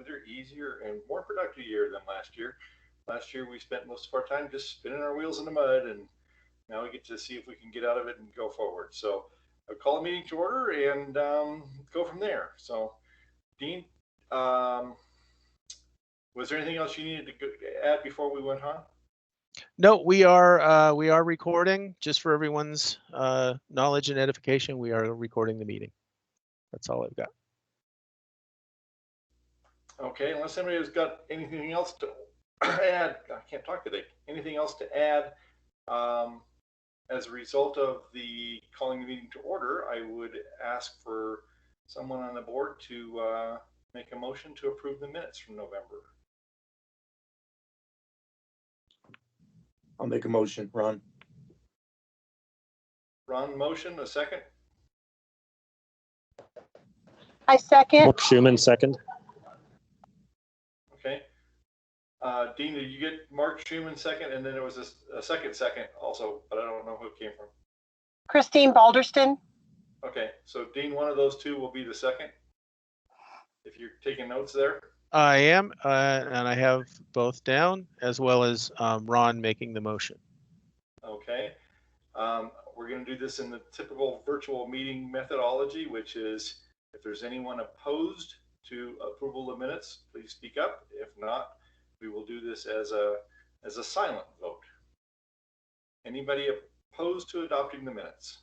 kinder, easier, and more productive year than last year. Last year, we spent most of our time just spinning our wheels in the mud, and now we get to see if we can get out of it and go forward. So I'll call a meeting to order and go from there. So, Dean, was there anything else you needed to add before we went on? No, we are recording, just for everyone's knowledge and edification. We are recording the meeting. That's all I've got. Okay, unless anybody has got anything else to add, I can't talk today. Anything else to add? As a result of the calling the meeting to order, I would ask for someone on the board to make a motion to approve the minutes from November. I'll make a motion, Ron. Ron, motion, a second? I second. Mark Schumann, second. Okay. Dean, did you get Mark Schumann second? And then there was a second also, but I don't know who it came from. Christine Balderston. Okay, so Dean, one of those two will be the second, if you're taking notes there. I am, and I have both down, as well as Ron making the motion. Okay. We're going to do this in the typical virtual meeting methodology, which is if there's anyone opposed to approval of minutes, please speak up. If not, we will do this as a silent vote. Anybody opposed to adopting the minutes?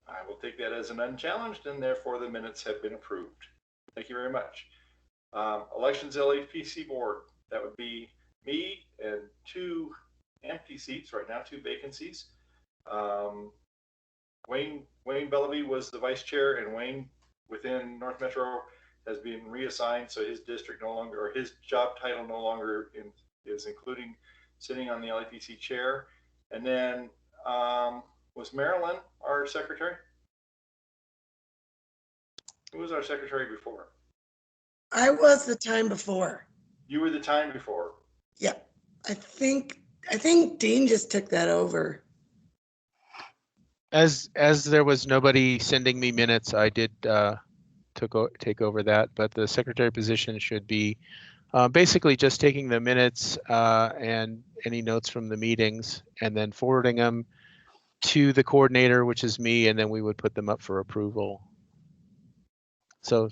I will take that as an unchallenged, and therefore the minutes have been approved. Thank you very much. Elections LEPC board, that would be me and 2 empty seats right now, 2 vacancies. Wayne Bellamy was the vice chair, and Wayne within North Metro has been reassigned, so his district no longer, or his job title no longer is including sitting on the LEPC chair. And then was Marilyn our secretary? Who was our secretary before? I was the time before. You were the time before. Yep. I think Dean just took that over. As there was nobody sending me minutes, I did take over that, but the secretary position should be basically just taking the minutes and any notes from the meetings and then forwarding them to the coordinator, which is me, and then we would put them up for approval. So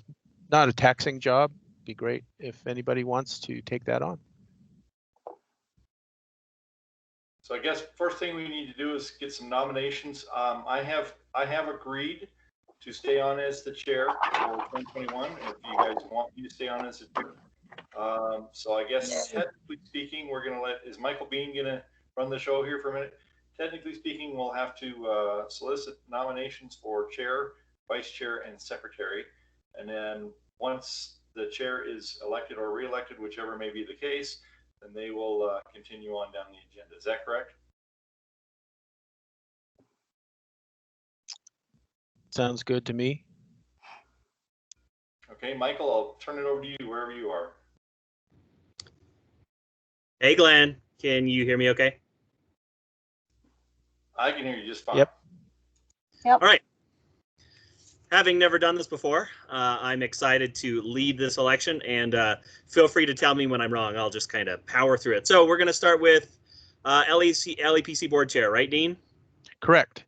not a taxing job. Be great if anybody wants to take that on. So I guess first thing we need to do is get some nominations. I have agreed to stay on as the chair for 2021. If you guys want me to stay on as the chair, so I guess technically speaking, we're gonna is Michael Bean gonna run the show here for a minute? Technically speaking, we'll have to solicit nominations for chair, vice chair, and secretary, and then once the chair is elected or re-elected, whichever may be the case, then they will continue on down the agenda. Is that correct? Sounds good to me. Okay, Michael, I'll turn it over to you wherever you are. Hey, Glenn, can you hear me okay? I can hear you just fine. Yep. Yep. All right. Having never done this before, I'm excited to lead this election, and feel free to tell me when I'm wrong. I'll just kind of power through it. So we're going to start with LEPC board chair, right, Dean? Correct.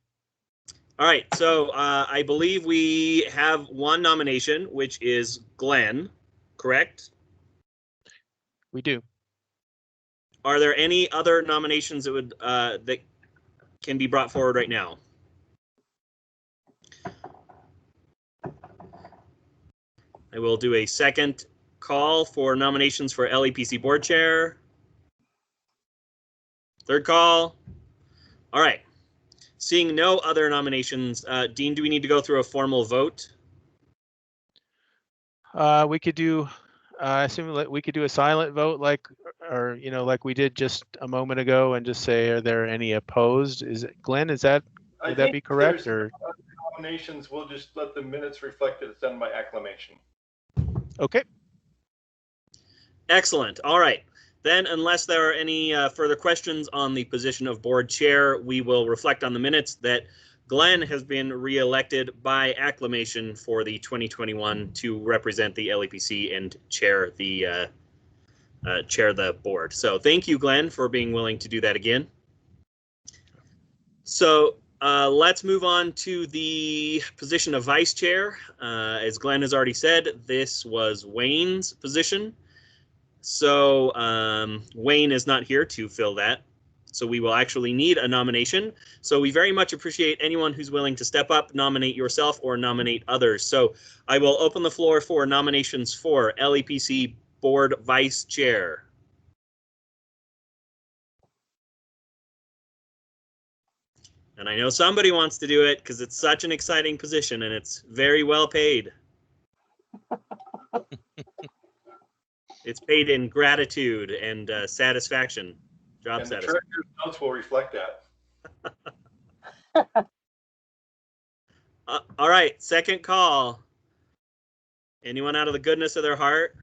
All right. So I believe we have one nomination, which is Glenn, correct? We do. Are there any other nominations that would that can be brought forward right now? I will do a second call for nominations for LEPC board chair. Third call. All right. Seeing no other nominations, Dean, do we need to go through a formal vote? We could do, I assume that we could do a silent vote, like we did just a moment ago, and just say, are there any opposed? Is it Glenn? Would that be correct? Or nominations? We'll just let the minutes reflect that it's done by acclamation. Okay. Excellent. All right. Then, unless there are any further questions on the position of board chair, we will reflect on the minutes that Glenn has been reelected by acclamation for the 2021 to represent the LEPC and chair the board. So thank you, Glenn, for being willing to do that again. So let's move on to the position of vice chair. As Glenn has already said, this was Wayne's position. So Wayne is not here to fill that. So we will actually need a nomination. So we very much appreciate anyone who's willing to step up, nominate yourself, or nominate others. So I will open the floor for nominations for LEPC Board Vice Chair. And I know somebody wants to do it because it's such an exciting position and it's very well paid. It's paid in gratitude and satisfaction. Job And the satisfaction. treasurer's notes will reflect that. All right, second call. Anyone out of the goodness of their heart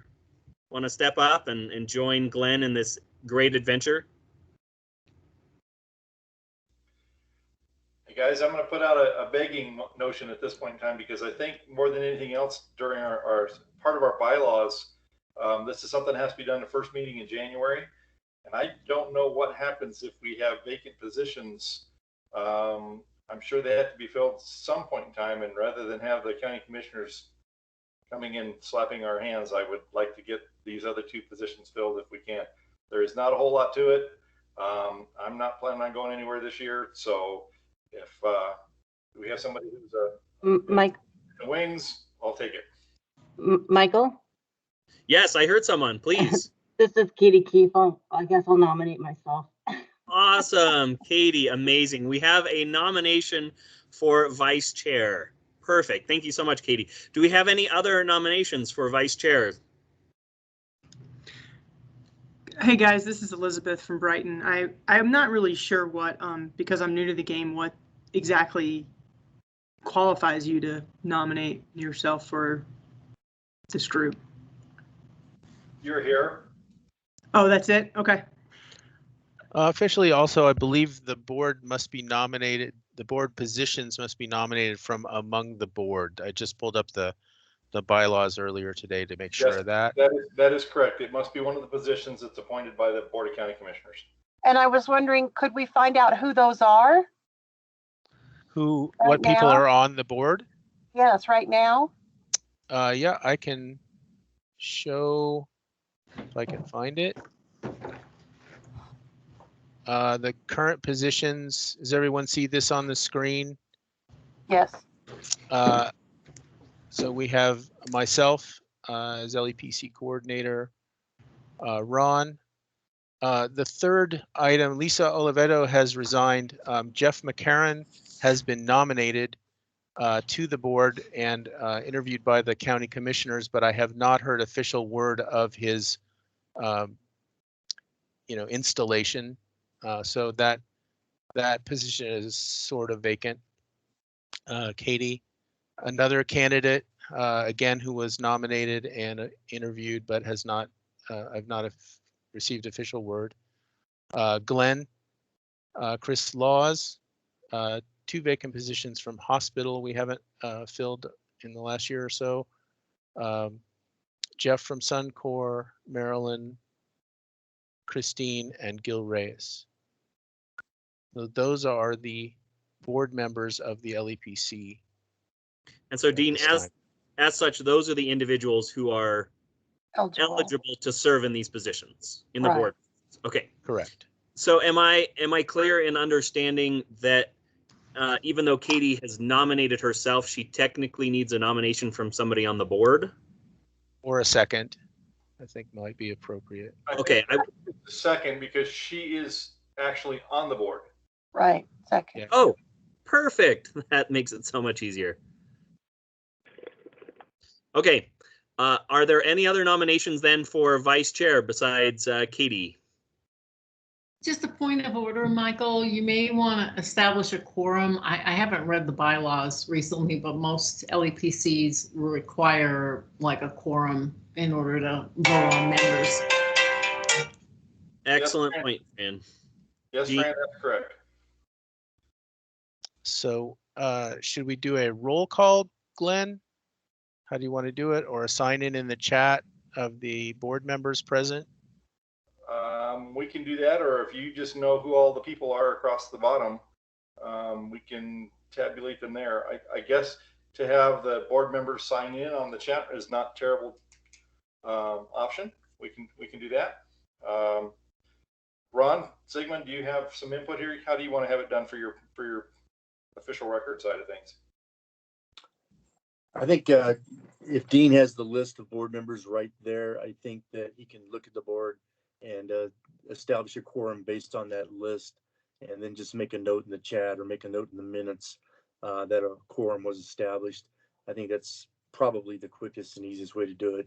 want to step up and join Glenn in this great adventure? Hey guys, I'm going to put out a begging notion at this point in time because I think more than anything else during our part of our bylaws, this is something that has to be done the first meeting in January. And I don't know what happens if we have vacant positions. I'm sure they have to be filled at some point in time. And rather than have the county commissioners coming in slapping our hands, I would like to get these other two positions filled if we can. There is not a whole lot to it. I'm not planning on going anywhere this year. So if we have somebody who's Mike, in the wings, I'll take it. Michael, Yes, I heard someone, please. this is Katie Keefe. I guess I'll nominate myself. Awesome, Katie, amazing. We have a nomination for vice chair. Perfect. Thank you so much, Katie. Do we have any other nominations for vice chair? Hey guys, this is Elizabeth from Brighton. I'm not really sure what, because I'm new to the game, what exactly qualifies you to nominate yourself for this group. You're here. Oh, that's it? Okay. Officially, also, I believe the board must be nominated. The board positions must be nominated from among the board. I just pulled up the bylaws earlier today to make sure Yes, of that. That is correct. It must be one of the positions that's appointed by the Board of County Commissioners. And I was wondering, could we find out who those are? Who, Right what people now? are on the board? Yes, right now. Yeah, I can show if I can find it. The current positions, does everyone see this on the screen? Yes. So we have myself as LEPC coordinator, Ron. The third item, Lisa Oliveto has resigned. Jeff McCarron has been nominated to the board and interviewed by the county commissioners, but I have not heard official word of his, installation. So that position is sort of vacant. Katie, another candidate, again, who was nominated and interviewed, but has not, I've not received official word. Glenn, Chris Laws, 2 vacant positions from hospital we haven't filled in the last year or so. Jeff from Suncor, Marilyn, Christine, and Gil Reyes. So those are the board members of the LEPC. And so, Dean, as such, those are the individuals who are eligible to serve in these positions in the board. Okay. Correct. So am I clear in understanding that even though Katie has nominated herself, she technically needs a nomination from somebody on the board? Or a second, I think might be appropriate. Okay. Second, because she is actually on the board. Right. Second. Yeah. Oh, perfect. That makes it so much easier. Okay. Are there any other nominations then for vice chair besides Katie? Just a point of order, Michael. You may want to establish a quorum. I haven't read the bylaws recently, but most LEPCs require like a quorum in order to vote on members. Excellent Yes, point, Fran. Yes, Fran, that's correct. So should we do a roll call, Glenn? How do you want to do it, or a sign in the chat of the board members present? We can do that, or if you just know who all the people are across the bottom, we can tabulate them there. I guess to have the board members sign in on the chat is not a terrible option. We can do that. Ron, Sigmund, do you have some input here? How do you want to have it done for your official record side of things? I think if Dean has the list of board members right there, I think that he can look at the board and establish a quorum based on that list, and then just make a note in the chat or make a note in the minutes that a quorum was established. I think that's probably the quickest and easiest way to do it.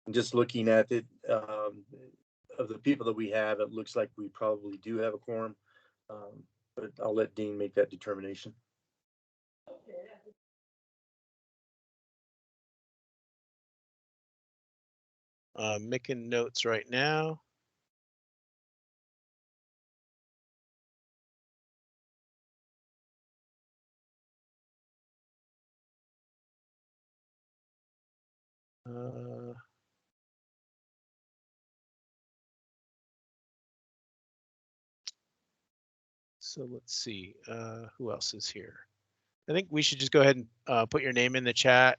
And just looking at it, of the people that we have, it looks like we probably do have a quorum, but I'll let Dean make that determination. Making notes right now. So let's see, who else is here? I think we should just go ahead and put your name in the chat.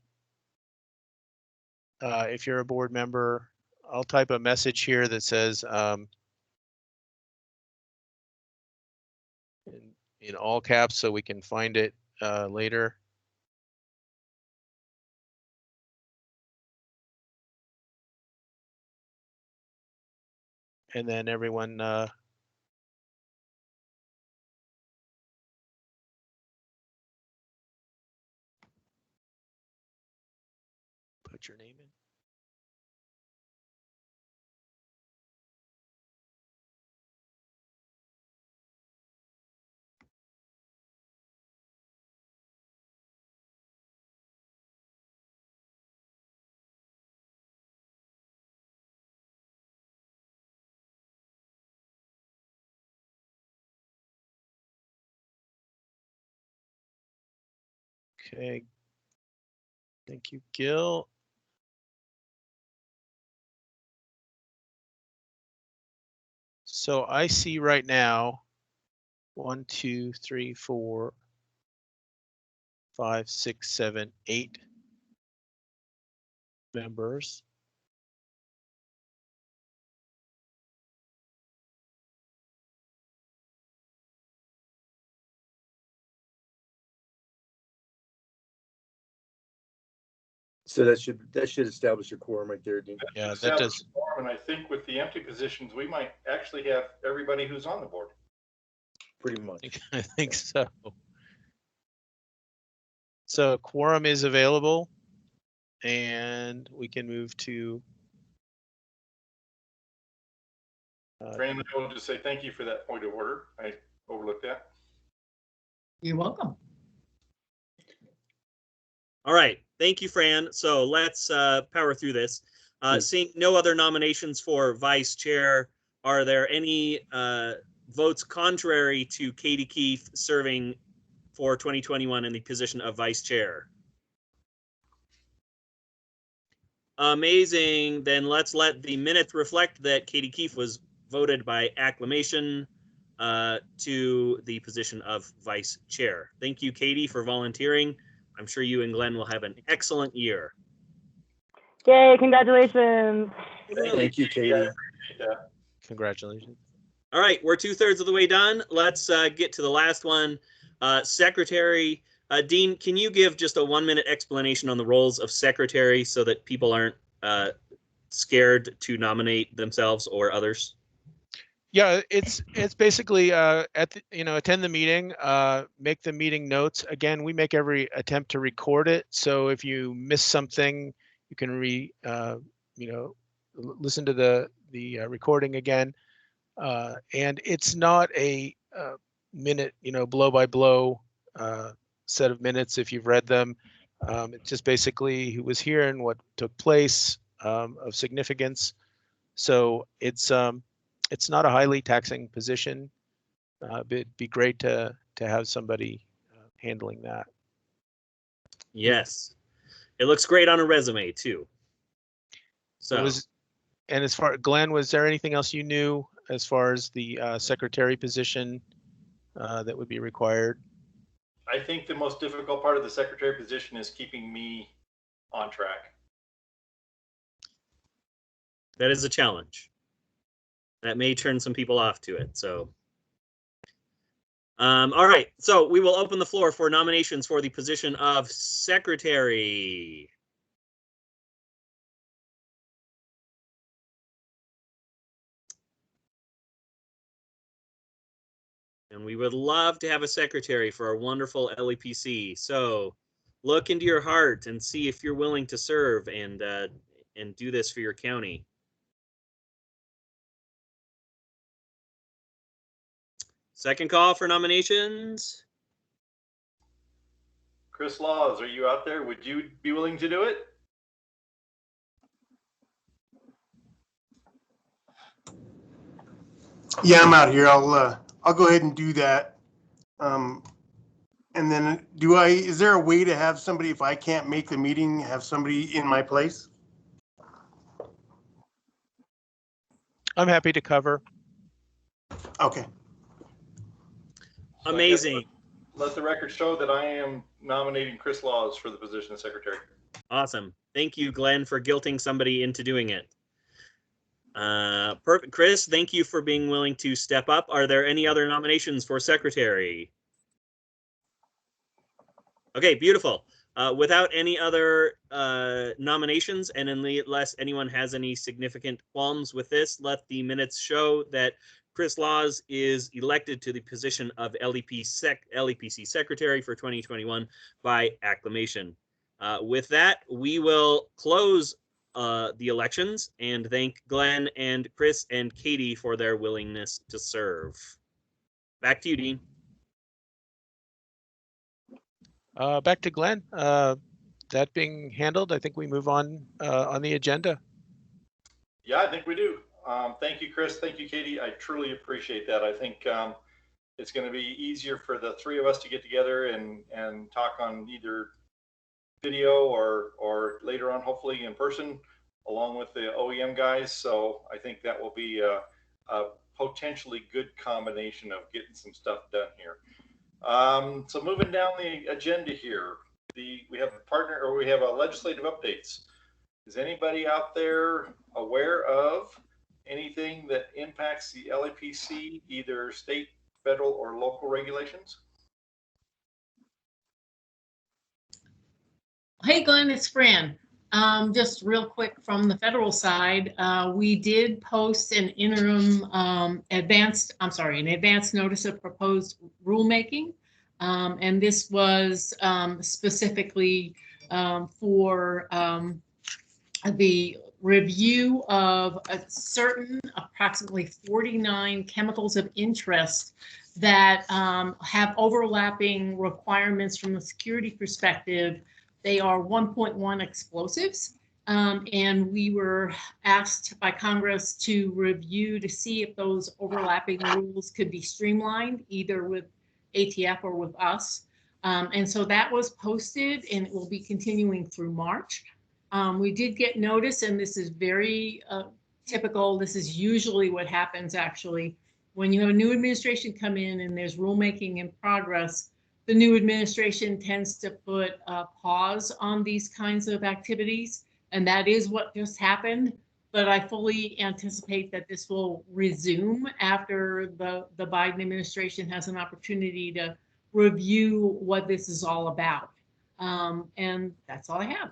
If you're a board member, I'll type a message here that says in all caps so we can find it later. And then everyone put your name in. Okay. Thank you, Gil. So I see right now 1, 2, 3, 4, 5, 6, 7, 8 members. So that should establish a quorum right there, Dean. Yeah, that does. And I think with the empty positions, we might actually have everybody who's on the board. Pretty much. I think so. So quorum is available, and we can move to. Fran, I will just say thank you for that point of order. I overlooked that. You're welcome. All right, thank you, Fran. So let's power through this. Seeing no other nominations for vice chair, are there any votes contrary to Katie Keefe serving for 2021 in the position of vice chair? Amazing. Then let's let the minutes reflect that Katie Keefe was voted by acclamation to the position of vice chair. Thank you, Katie, for volunteering. I'm sure you and Glenn will have an excellent year. Yay, congratulations. Thank you, Katie. Congratulations. All right, we're 2/3 of the way done. Let's get to the last one. Secretary. Dean, can you give just a 1-minute explanation on the roles of secretary so that people aren't scared to nominate themselves or others? Yeah, it's basically attend the meeting, make the meeting notes. Again, we make every attempt to record it. So if you miss something, you can listen to the recording again. And it's not a minute, blow by blow set of minutes if you've read them. It's just basically who was here and what took place of significance. So it's not a highly taxing position. It'd be great to have somebody handling that. Yes. It looks great on a resume too. So And as far, Glenn, was there anything else you knew as far as the secretary position that would be required? I think the most difficult part of the secretary position is keeping me on track. that is a challenge. That may turn some people off to it. So, all right. So we will open the floor for nominations for the position of secretary. And we would love to have a secretary for our wonderful LEPC. So look into your heart and see if you're willing to serve and do this for your county. Second call for nominations. Chris Laws, are you out there? Would you be willing to do it? Yeah, I'm out here. I'll go ahead and do that. And then is there a way to have somebody, if I can't make the meeting, have somebody in my place? I'm happy to cover. Okay. Amazing. Let the record show that I am nominating Chris Laws for the position of secretary. Awesome. Thank you, Glenn, for guilting somebody into doing it. Perfect. Chris, thank you for being willing to step up. Are there any other nominations for secretary? Okay, beautiful. Without any other nominations, and unless anyone has any significant qualms with this, let the minutes show that Chris Laws is elected to the position of LEPC Secretary for 2021 by acclamation. With that, we will close the elections and thank Glenn and Chris and Katie for their willingness to serve. Back to you, Dean. Back to Glenn. That being handled, I think we move on the agenda. Yeah, I think we do. Thank you, Chris. Thank you, Katie. I truly appreciate that. I think it's going to be easier for the three of us to get together and talk on either video or later on, hopefully in person, along with the OEM guys. So I think that will be a potentially good combination of getting some stuff done here. So moving down the agenda here, we have legislative updates. Is anybody out there aware of anything that impacts the LEPC, either state, federal, or local regulations? Hey, Glenn, it's Fran. Just real quick from the federal side, we did post an interim advance notice of proposed rulemaking. And this was specifically for the review of a certain approximately 49 chemicals of interest that have overlapping requirements from a security perspective. They are 1.1 explosives. And we were asked by Congress to review to see if those overlapping rules could be streamlined, either with ATF or with us. And so that was posted and it will be continuing through March. We did get notice, and this is very typical. This is usually what happens actually. When you have a new administration come in and there's rulemaking in progress, the new administration tends to put a pause on these kinds of activities. And that is what just happened. But I fully anticipate that this will resume after the Biden administration has an opportunity to review what this is all about. And that's all I have.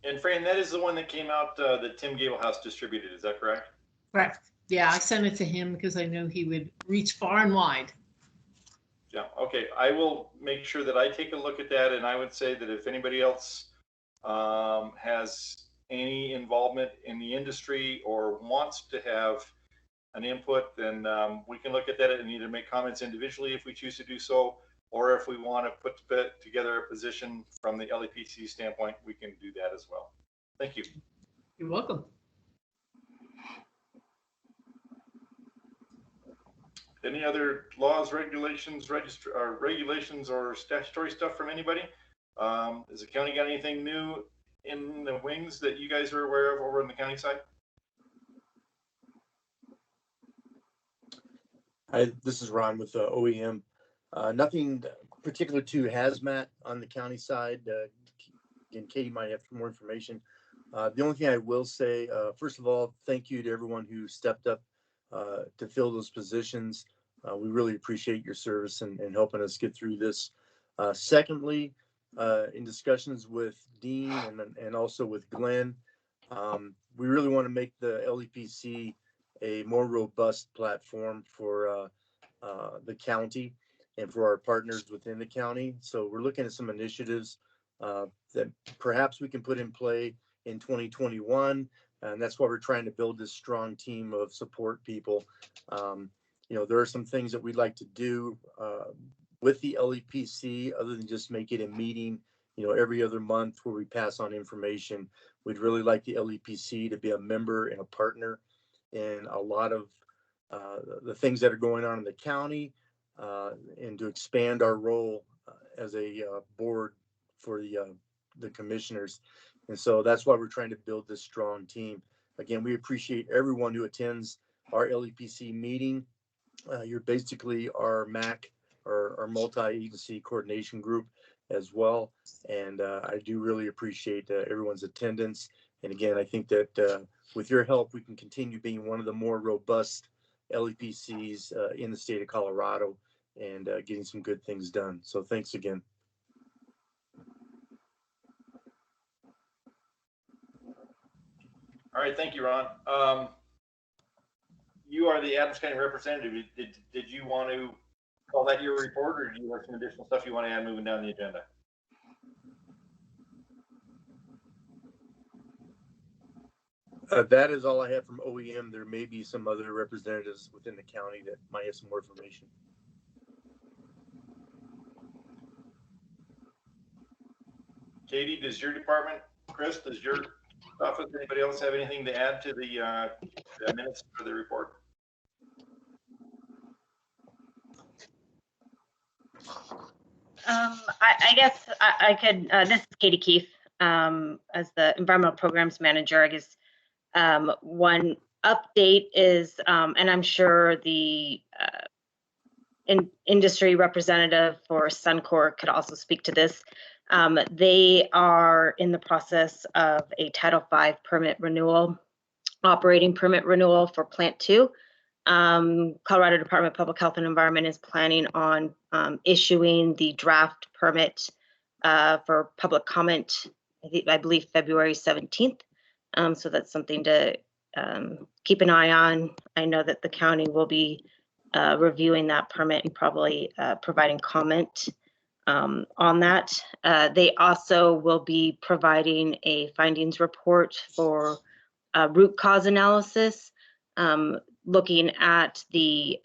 And Fran, that is the one that came out that Tim Gablehouse distributed. Is that correct? Correct. Yeah, I sent it to him because I knew he would reach far and wide. Yeah. Okay. I will make sure that I take a look at that. And I would say that if anybody else has any involvement in the industry or wants to have an input, then we can look at that and either make comments individually if we choose to do so, or if we want to put together a position from the LEPC standpoint, we can do that as well. Thank you. You're welcome. Any other laws, regulations, regulations or statutory stuff from anybody? Has the county got anything new in the wings that you guys are aware of over on the county side? Hi, this is Ron with OEM. Nothing particular to hazmat on the county side. Again, Katie might have more information. The only thing I will say, first of all, thank you to everyone who stepped up to fill those positions. We really appreciate your service and helping us get through this. Secondly, in discussions with Dean and also with Glenn, we really want to make the LEPC a more robust platform for the county and for our partners within the county. So we're looking at some initiatives that perhaps we can put in play in 2021. And that's why we're trying to build this strong team of support people. There are some things that we'd like to do with the LEPC other than just make it a meeting, every other month where we pass on information. We'd really like the LEPC to be a member and a partner in a lot of the things that are going on in the county and to expand our role as a board for the commissioners. And so that's why we're trying to build this strong team. Again, we appreciate everyone who attends our LEPC meeting. You're basically our MAC, our multi-agency coordination group as well. And I do really appreciate everyone's attendance. And again, I think that with your help, we can continue being one of the more robust LEPCs in the state of Colorado and getting some good things done. So thanks again. All right, thank you, Ron. You are the Adams County representative. Did you want to call that your report, or do you have some additional stuff you want to add moving down the agenda? That is all I have from OEM. There may be some other representatives within the county that might have some more information. Katie, does your department, Chris, does your office, anybody else have anything to add to the minutes for the report? I guess I could, this is Katie Keefe, as the Environmental Programs Manager. I guess one update is, and I'm sure the industry representative for Suncor could also speak to this. They are in the process of a Title V permit renewal, operating permit renewal for Plant 2. Colorado Department of Public Health and Environment is planning on issuing the draft permit for public comment, I believe February 17th. So that's something to keep an eye on. I know that the county will be reviewing that permit and probably providing comment on that. They also will be providing a findings report for root cause analysis, looking at the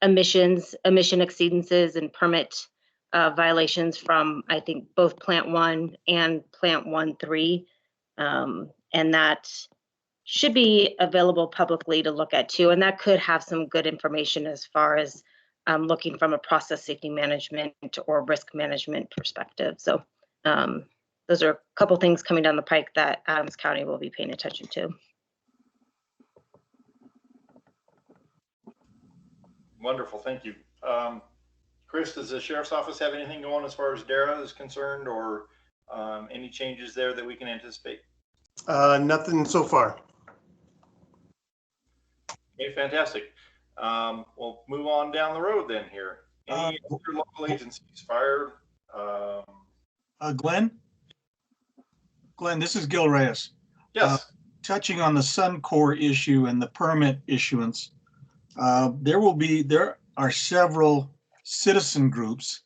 emission exceedances and permit violations from, I think, both Plant 1 and Plant 1-3. And that should be available publicly to look at too. And that could have some good information as far as looking from a process safety management or risk management perspective. So those are a couple things coming down the pike that Adams County will be paying attention to. Wonderful, thank you. Chris, does the Sheriff's Office have anything going as far as DARA is concerned, or any changes there that we can anticipate? Nothing so far. Okay, fantastic. We'll move on down the road then here. Any other local agencies, fire? Glenn, this is Gil Reyes. Yes. Touching on the Suncor issue and the permit issuance, there are several citizen groups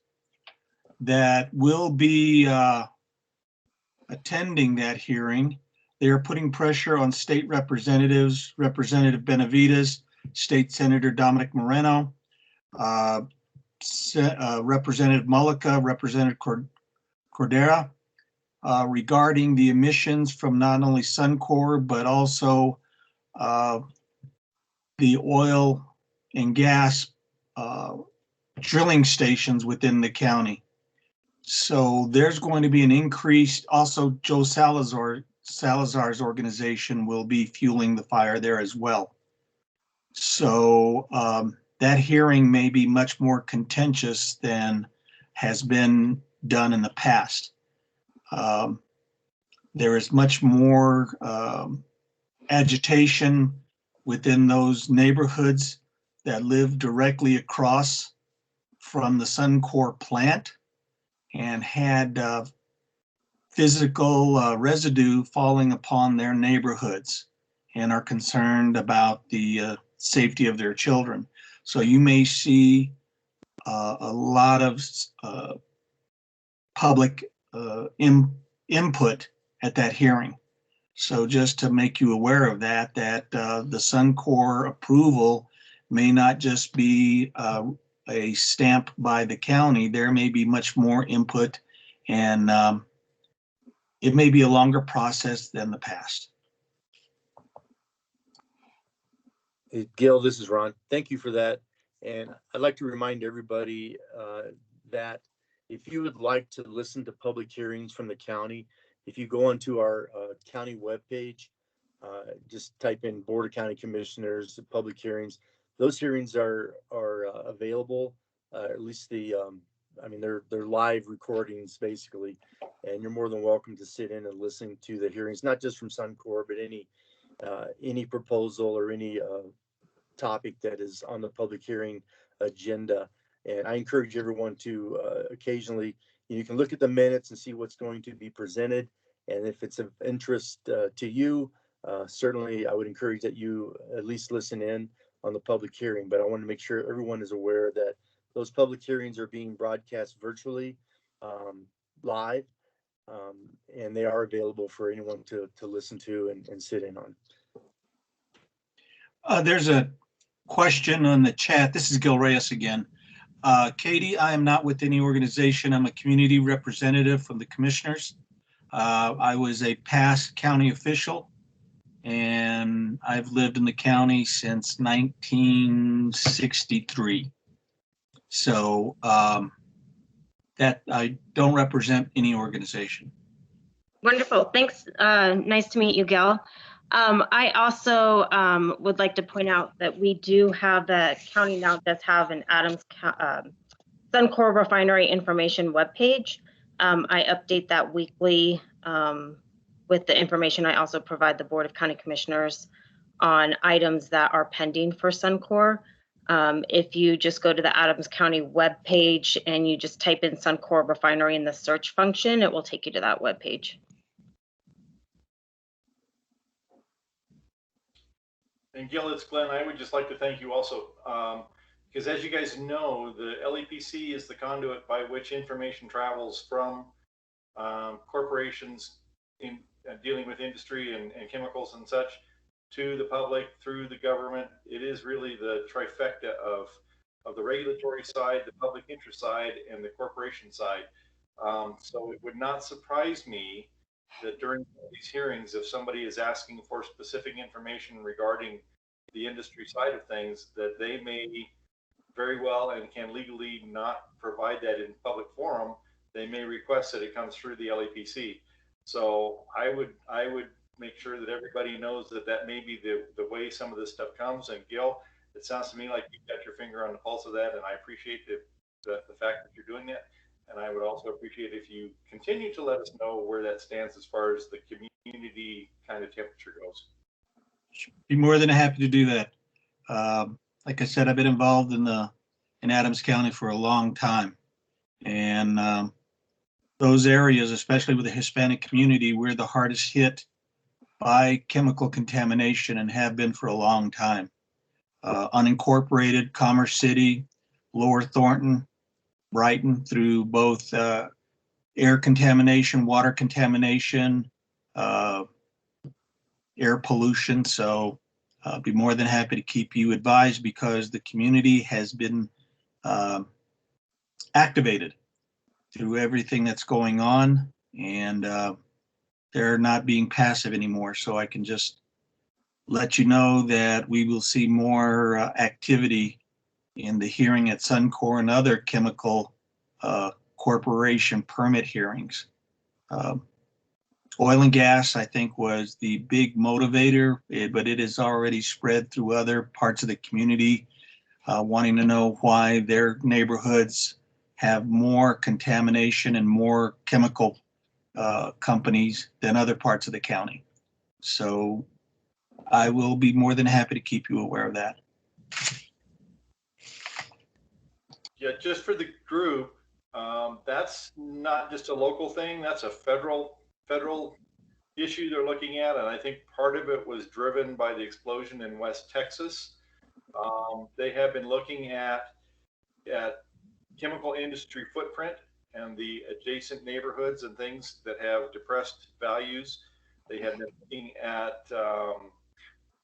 that will be attending that hearing. They are putting pressure on state representatives, Representative Benavides, State Senator Dominic Moreno, Representative Mullica, Representative Cordera, regarding the emissions from not only Suncor, but also the oil and gas drilling stations within the county. So there's going to be an increase. Also, Joe Salazar's organization will be fueling the fire there as well. So that hearing may be much more contentious than has been done in the past. There is much more agitation within those neighborhoods that live directly across from the Suncor plant and had physical residue falling upon their neighborhoods and are concerned about the safety of their children. So you may see a lot of public input at that hearing. So just to make you aware of that, the Suncor approval may not just be a stamp by the county. There may be much more input, and it may be a longer process than the past. Hey, Gil, this is Ron. Thank you for that. And I'd like to remind everybody that if you would like to listen to public hearings from the county, if you go onto our county webpage, just type in Board of County Commissioners, public hearings. Those hearings are available, at least I mean, they're live recordings basically, and you're more than welcome to sit in and listen to the hearings, not just from Suncor, but any proposal or any topic that is on the public hearing agenda. And I encourage everyone to occasionally, you can look at the minutes and see what's going to be presented. And if it's of interest to you, certainly I would encourage that you at least listen in on the public hearing. But I want to make sure everyone is aware that those public hearings are being broadcast virtually, live, and they are available for anyone to listen to and sit in on. There's a question on the chat. This is Gil Reyes again. Katie, I am not with any organization. I'm a community representative from the commissioners. I was a past county official, and I've lived in the county since 1963. So that I don't represent any organization. Wonderful. Thanks. Nice to meet you, Gil. I also would like to point out that we do have the county now does have an Adams Suncor Refinery Information webpage. I update that weekly with the information. I also provide the Board of County Commissioners on items that are pending for Suncor. If you just go to the Adams County webpage and you just type in Suncor Refinery in the search function, it will take you to that webpage. And Gil, it's Glenn. I would just like to thank you also, because as you guys know, the LEPC is the conduit by which information travels from corporations in dealing with industry and chemicals and such to the public through the government. It is really the trifecta of the regulatory side, the public interest side, and the corporation side. So it would not surprise me that during these hearings, if somebody is asking for specific information regarding the industry side of things, that they may very well and can legally not provide that in public forum. They may request that it comes through the LEPC. So I would make sure that everybody knows that that may be the way some of this stuff comes. And Gil, it sounds to me like you've got your finger on the pulse of that, and I appreciate the fact that you're doing that. And I would also appreciate if you continue to let us know where that stands as far as the community kind of temperature goes. Be more than happy to do that. Like I said, I've been involved in Adams County for a long time, and those areas, especially with the Hispanic community, we're the hardest hit by chemical contamination and have been for a long time. Unincorporated, Commerce City, Lower Thornton, Brighton, through both air contamination, water contamination, air pollution. So be more than happy to keep you advised, because the community has been activated through everything that's going on, and they're not being passive anymore. So I can just let you know that we will see more activity in the hearing at Suncor and other chemical corporation permit hearings. Oil and gas, I think, was the big motivator, but it is already spread through other parts of the community, wanting to know why their neighborhoods have more contamination and more chemical companies than other parts of the county. So I will be more than happy to keep you aware of that. Yeah, just for the group, that's not just a local thing, that's a federal issue they're looking at, and I think part of it was driven by the explosion in West Texas. They have been looking at chemical industry footprint and the adjacent neighborhoods and things that have depressed values. They have been looking at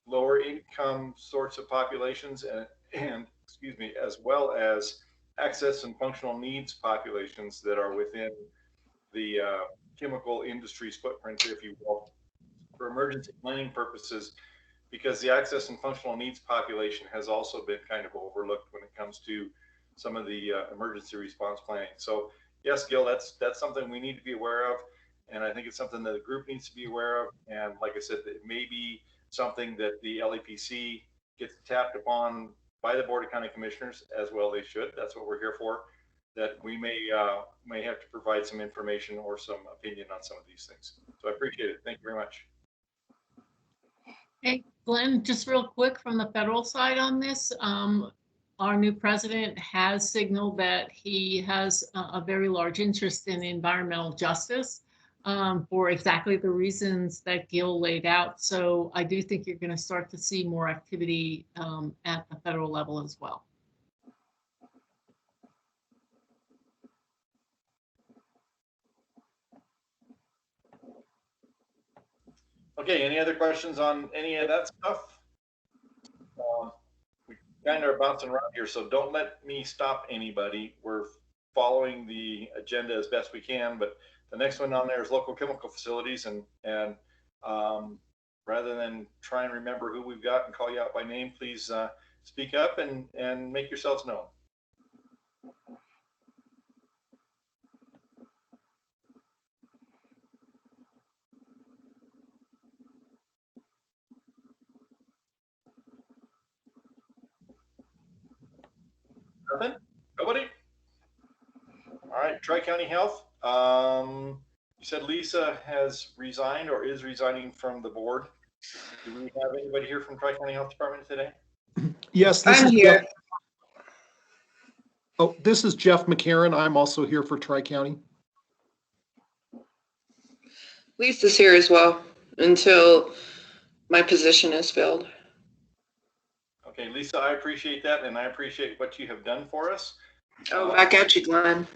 lower income sorts of populations and excuse me, as well as access and functional needs populations that are within the chemical industry's footprint, if you will, for emergency planning purposes, because the access and functional needs population has also been kind of overlooked when it comes to some of the emergency response planning. So yes, Gil, that's something we need to be aware of. And I think it's something that the group needs to be aware of. And like I said, it may be something that the LEPC gets tapped upon by the Board of County Commissioners, as well they should. That's what we're here for, that we may have to provide some information or some opinion on some of these things. So I appreciate it. Thank you very much. Hey, Glenn, just real quick from the federal side on this, our new president has signaled that he has a very large interest in environmental justice for exactly the reasons that Gil laid out. So I do think you're going to start to see more activity at the federal level as well. Okay, any other questions on any of that stuff? We kind of are bouncing around here, so don't let me stop anybody. We're following the agenda as best we can, but the next one on there is local chemical facilities, and rather than try and remember who we've got and call you out by name, please speak up and make yourselves known. Nothing? Nobody? All right, Tri-County Health. You said Lisa has resigned or is resigning from the board. Do we have anybody here from Tri-County Health Department today? Yes, I'm here. Oh, this is Jeff McCarron. I'm also here for Tri-County. Lisa's here as well until my position is filled. Okay, Lisa, I appreciate that, and I appreciate what you have done for us. Oh, back at you, Glenn.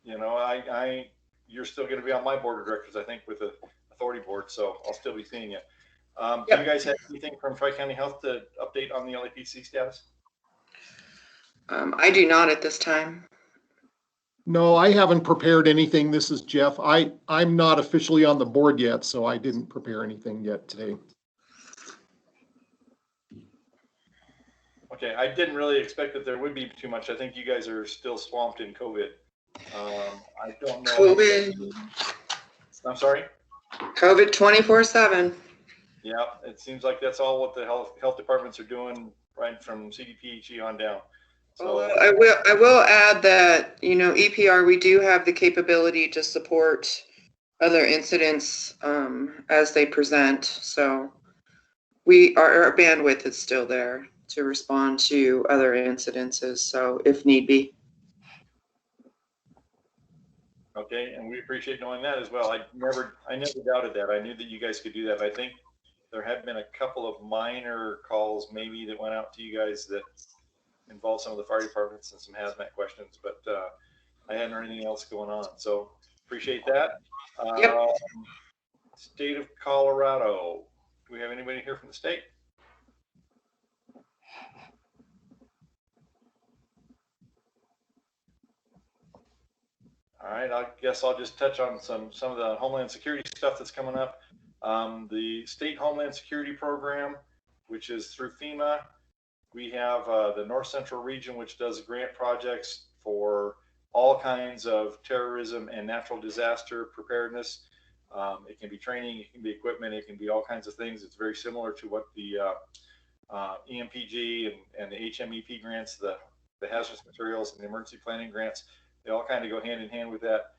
You know, you're still going to be on my board of directors, I think, with the authority board, so I'll still be seeing you. Yep. Do you guys have anything from Tri-County Health to update on the LEPC status? I do not at this time. No, I haven't prepared anything. This is Jeff. I'm not officially on the board yet, so I didn't prepare anything yet today. Okay, I didn't really expect that there would be too much. I think you guys are still swamped in COVID. I don't know. COVID. I'm sorry? COVID 24/7. Yeah, it seems like that's all what the health departments are doing, right from CDPHE on down. So I will add that, you know, EPR, we do have the capability to support other incidents as they present. So our bandwidth is still there to respond to other incidences. So if need be. Okay, and we appreciate knowing that as well. I never doubted that. I knew that you guys could do that. I think there had been a couple of minor calls maybe that went out to you guys that involved some of the fire departments and some hazmat questions, but I hadn't heard anything else going on. So appreciate that. Yep. State of Colorado. Do we have anybody here from the state? All right, I guess I'll just touch on some of the Homeland Security stuff that's coming up. The state Homeland Security program which is through FEMA. We have the North Central region, which does grant projects for all kinds of terrorism and natural disaster preparedness. It can be training, it can be equipment, it can be all kinds of things. It's very similar to what the EMPG and the HMEP grants, the hazardous materials and the emergency planning grants, they all kind of go hand in hand with that.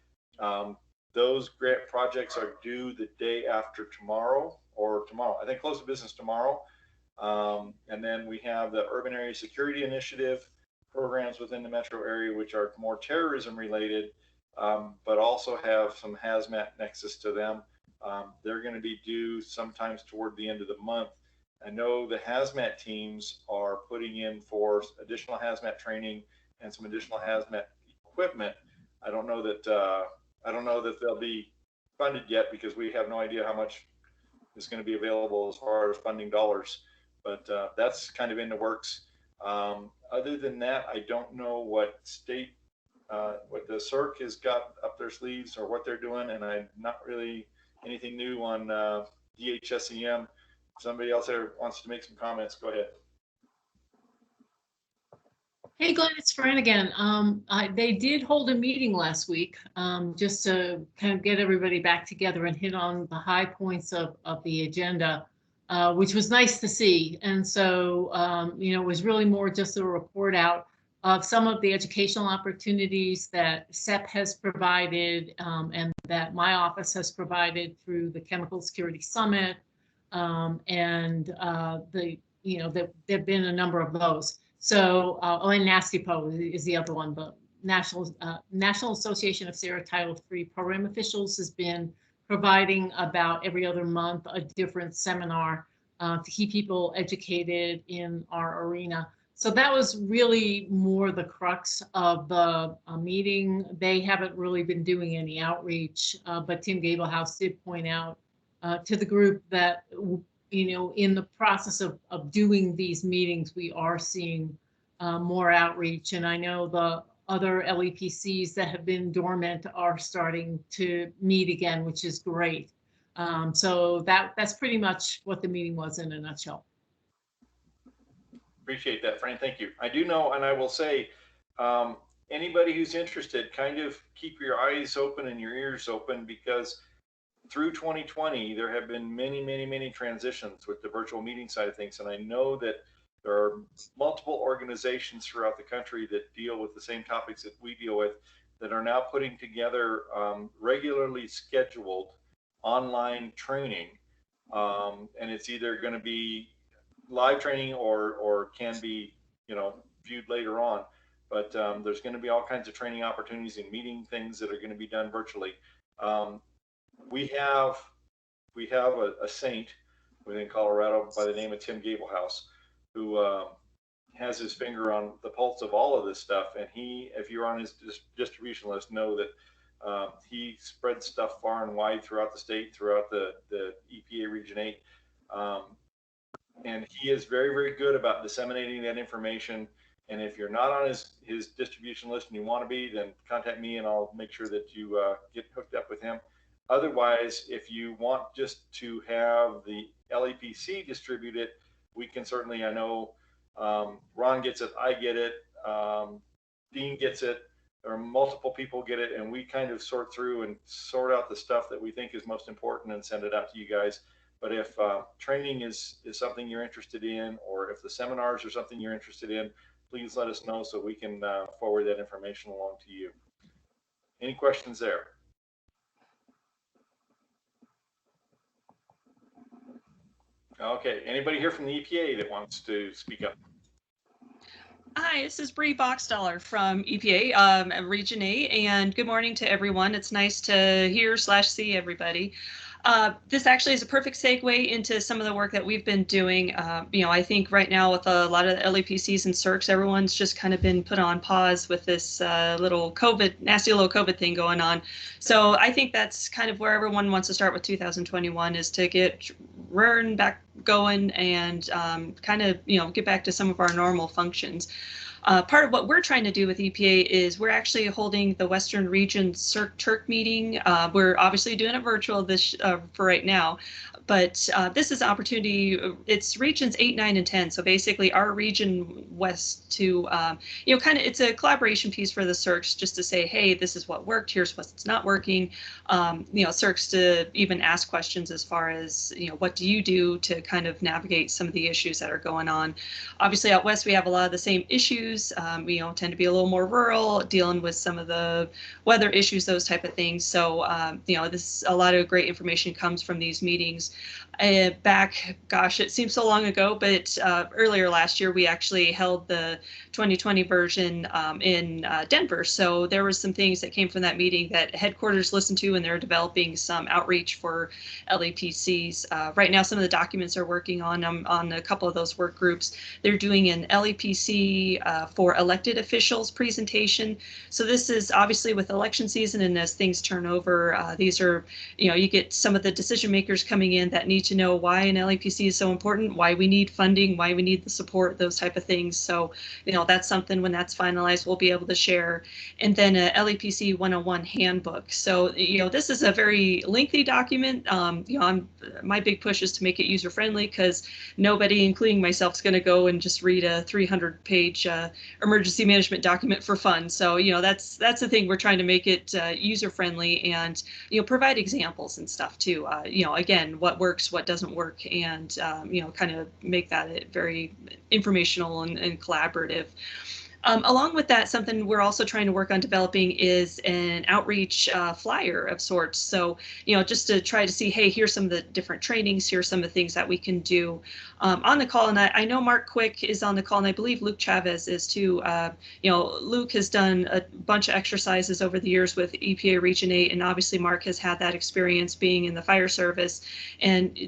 Those grant projects are due the day after tomorrow, I think close of business tomorrow. And then we have the Urban Area Security Initiative programs within the metro area, which are more terrorism related, but also have some hazmat nexus to them. They're going to be due sometimes toward the end of the month. I know the hazmat teams are putting in for additional hazmat training and some additional hazmat equipment. I don't know that they'll be funded yet because we have no idea how much is going to be available as far as funding dollars. But that's kind of in the works. Other than that, I don't know what the CERC has got up their sleeves or what they're doing, and I'm not really anything new on DHSEM. Somebody else there wants to make some comments, go ahead. Hey Glenn, it's Fran again. They did hold a meeting last week just to kind of get everybody back together and hit on the high points of the agenda, which was nice to see. And so, it was really more just a report out of some of the educational opportunities that SEP has provided and that my office has provided through the Chemical Security Summit. And there've been a number of those. So, and NASTIPO is the other one, but National Association of Sarah Title III program officials has been providing about every other month a different seminar to keep people educated in our arena. So that was really more the crux of the meeting. They haven't really been doing any outreach, but Tim Gablehouse did point out to the group that in the process of doing these meetings, we are seeing more outreach. And I know the other LEPCs that have been dormant are starting to meet again, which is great. So that's pretty much what the meeting was in a nutshell. Appreciate that, Fran. Thank you. I do know, and I will say, anybody who's interested, kind of keep your eyes open and your ears open, because through 2020, there have been many, many, many transitions with the virtual meeting side of things. And I know that there are multiple organizations throughout the country that deal with the same topics that we deal with that are now putting together regularly scheduled online training. And it's either going to be live training or can be, viewed later on. But there's going to be all kinds of training opportunities and meeting things that are going to be done virtually. We have a saint within Colorado by the name of Tim Gablehouse, who has his finger on the pulse of all of this stuff. And if you're on his distribution list, know that he spreads stuff far and wide throughout the state, throughout the EPA Region 8. And he is very, very good about disseminating that information. And if you're not on his distribution list and you want to be, then contact me and I'll make sure that you get hooked up with him. Otherwise, if you want just to have the LEPC distribute it, we can certainly, I know Ron gets it, I get it, Dean gets it, or multiple people get it, and we kind of sort through and sort out the stuff that we think is most important and send it out to you guys. But if training is something you're interested in, or if the seminars are something you're interested in, please let us know so we can forward that information along to you. Any questions there? Okay, anybody here from the EPA that wants to speak up? Hi, this is Bree Boxstaller from EPA, Region 8, and good morning to everyone. It's nice to hear/see everybody. This actually is a perfect segue into some of the work that we've been doing. I think right now with a lot of the LEPCs and CERCs, everyone's just kind of been put on pause with this nasty little COVID thing going on. So I think that's kind of where everyone wants to start with 2021, is to get RERN back going and kind of, get back to some of our normal functions. Part of what we're trying to do with EPA is we're actually holding the Western Region CERC-TURC meeting. We're obviously doing it virtual for right now, but this is an opportunity. It's regions 8, 9, and 10. So basically our region west to, it's a collaboration piece for the CERCs just to say, hey, this is what worked, here's what's not working. CERCs to even ask questions as far as, what do you do to kind of navigate some of the issues that are going on. Obviously out west, we have a lot of the same issues. We tend to be a little more rural, dealing with some of the weather issues, those type of things. So, a lot of great information comes from these meetings. Gosh, it seems so long ago, but earlier last year, we actually held the 2020 version in Denver. So there were some things that came from that meeting that headquarters listened to, and they're developing some outreach for LEPCs. Right now, some of the documents are working on a couple of those work groups. They're doing an LEPC for elected officials presentation. So this is obviously with election season, and as things turn over, these are, you get some of the decision makers coming in that need to know why an LEPC is so important, why we need funding, why we need the support, those type of things. So, that's something when that's finalized, we'll be able to share. And then a LEPC 101 handbook. So, this is a very lengthy document. My big push is to make it user friendly because nobody, including myself, is going to go and just read a 300-page emergency management document for fun. So, that's the thing. We're trying to make it user friendly and, provide examples and stuff too. Again, what works, what doesn't work, and kind of make that very informational and collaborative. Along with that, something we're also trying to work on developing is an outreach flyer of sorts. So, just to try to see, hey, here's some of the different trainings, here's some of the things that we can do on the call. And I know Mark Quick is on the call, and I believe Luke Chavez is too. Luke has done a bunch of exercises over the years with EPA Region 8, and obviously Mark has had that experience being in the fire service. And,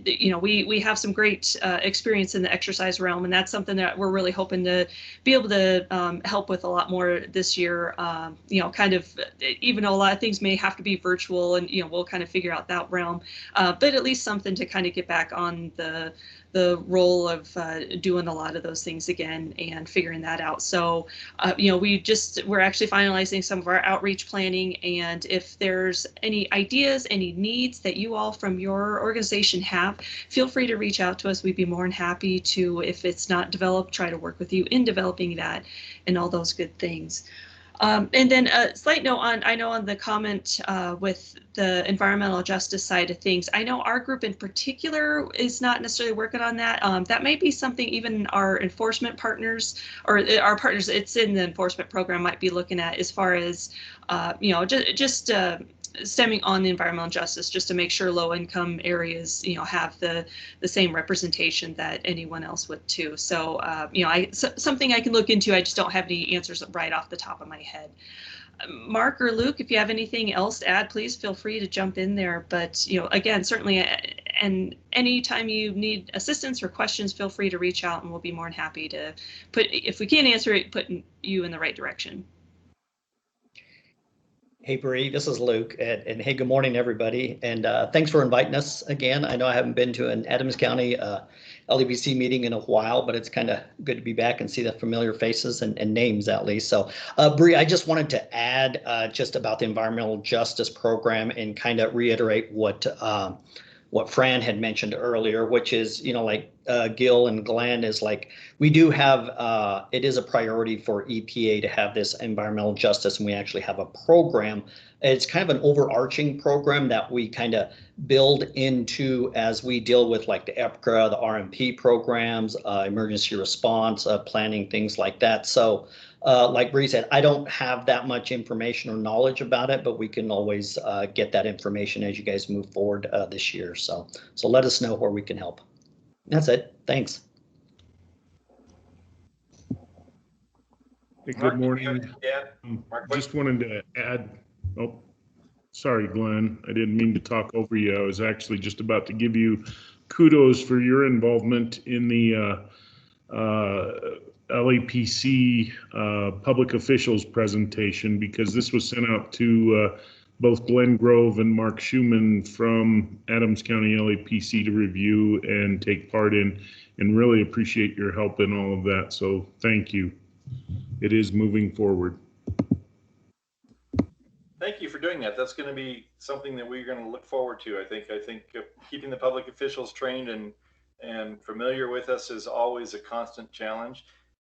we have some great experience in the exercise realm, and that's something that we're really hoping to be able to help with a lot more this year. Kind of, even though a lot of things may have to be virtual, and we'll kind of figure out that realm, but at least something to kind of get back on the role of doing a lot of those things again and figuring that out. So, we're actually finalizing some of our outreach planning, and if there's any ideas, any needs that you all from your organization have, feel free to reach out to us. We'd be more than happy to, if it's not developed, try to work with you in developing that and all those good things. And then a slight note on the comment with the environmental justice side of things. I know our group in particular is not necessarily working on that. That might be something even our enforcement partners or our partners, it's in the enforcement program, might be looking at as far as, just stemming on the environmental justice, just to make sure low-income areas, have the same representation that anyone else would too. So, something I can look into. I just don't have any answers right off the top of my head. Mark or Luke, if you have anything else to add, please feel free to jump in there. But, again, certainly, and anytime you need assistance or questions, feel free to reach out, and we'll be more than happy to if we can't answer it, put you in the right direction. Hey, Bree, this is Luke, and hey, good morning, everybody. And thanks for inviting us again. I know I haven't been to an Adams County LEPC meeting in a while, but it's kind of good to be back and see the familiar faces and names at least. So, Bree, I just wanted to add just about the environmental justice program and kind of reiterate what Fran had mentioned earlier, which is, like Gil and Glenn is like, we do have, it is a priority for EPA to have this environmental justice, and we actually have a program. It's kind of an overarching program that we kind of build into as we deal with like the EPCRA, the RMP programs, emergency response, planning, things like that. So like Bree said, I don't have that much information or knowledge about it, but we can always get that information as you guys move forward this year. So let us know where we can help. That's it. Thanks. Hey, good morning. Just wanted to add, oh, sorry, Glenn. I didn't mean to talk over you. I was actually just about to give you kudos for your involvement in the LEPC public officials presentation, because this was sent out to both Glenn Grove and Mark Schumann from Adams County LEPC to review and take part in, and really appreciate your help in all of that. So thank you. it is moving forward. Thank you for doing that. That's going to be something that we're going to look forward to. I think keeping the public officials trained and familiar with us is always a constant challenge.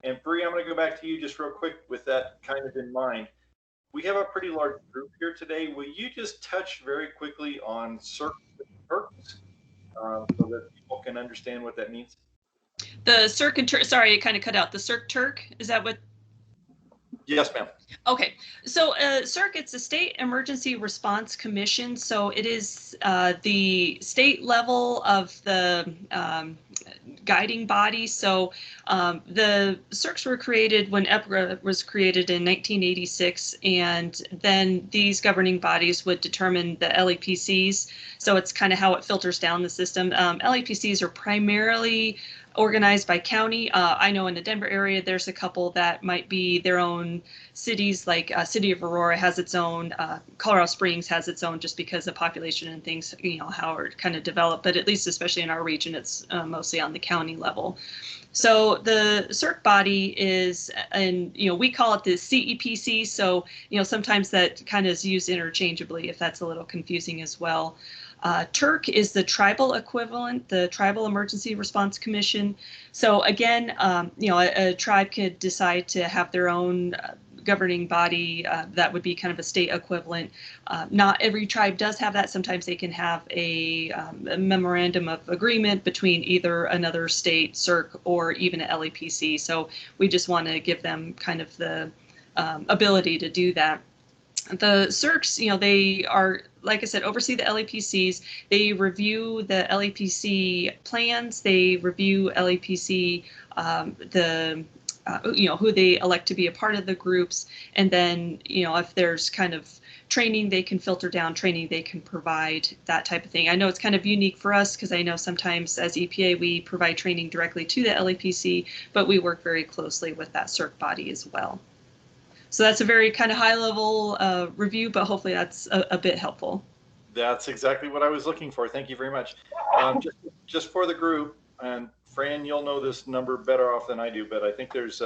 And Bree, I'm going to go back to you just real quick with that kind of in mind. We have a pretty large group here today. Will you just touch very quickly on CERC so that people can understand what that means? The CERC and Turk, sorry, it kind of cut out. The CERC Turk, is that what? Yes, ma'am. Okay, so CERC, it's a State Emergency Response Commission. So it is the state level of the guiding body. So the CERCs were created when EPRA was created in 1986, and then these governing bodies would determine the LEPCs. So it's kind of how it filters down the system. LEPCs are primarily organized by county. I know in the Denver area, there's a couple that might be their own cities, like City of Aurora has its own, Colorado Springs has its own, just because of population and things, you know, how are kind of developed. But at least, especially in our region, it's mostly on the county level. So the CERC body is, and you know, we call it the CEPC. So, you know, sometimes that kind of is used interchangeably, if that's a little confusing as well. TURC is the tribal equivalent, the Tribal Emergency Response Commission. So again, you know, a tribe could decide to have their own governing body that would be kind of a state equivalent. Not every tribe does have that. Sometimes they can have a memorandum of agreement between either another state, CERC, or even an LEPC. So we just want to give them kind of the ability to do that. The CERCs, you know, they are, like I said, oversee the LEPCs. They review the LEPC plans. They review LEPC, you know, who they elect to be a part of the groups. And then, you know, if there's kind of training, they can filter down training they can provide, that type of thing. I know it's kind of unique for us because I know sometimes as EPA, we provide training directly to the LEPC, but we work very closely with that CERC body as well. So that's a very kind of high level review, but hopefully that's a bit helpful. That's exactly what I was looking for. Thank you very much. Just for the group, and Fran, you'll know this number better off than I do, but I think there's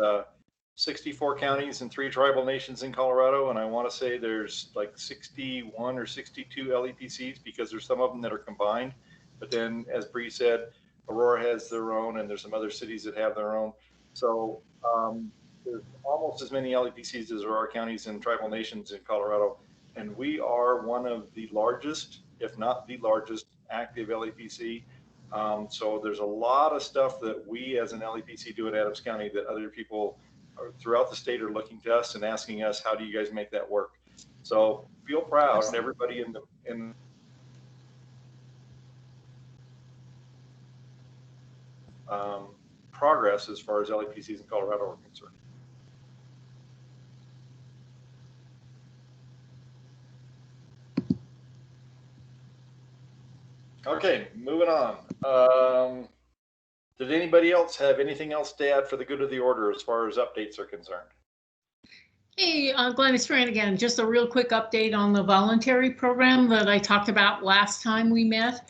64 counties and 3 tribal nations in Colorado, and I want to say there's like 61 or 62 LEPCs because there's some of them that are combined. But then, as Bree said, Aurora has their own, and there's some other cities that have their own. So there's almost as many LEPCs as there are counties and tribal nations in Colorado, and we are one of the largest, if not the largest, active LEPC. So there's a lot of stuff that we as an LEPC do in Adams County that other people throughout the state are looking to us and asking us, how do you guys make that work? So feel proud, and everybody in progress as far as LEPCs in Colorado are concerned. Okay, moving on. Did anybody else have anything else to add for the good of the order as far as updates are concerned? Hey, Glenn, it's Fran again. Just a real quick update on the voluntary program that I talked about last time we met.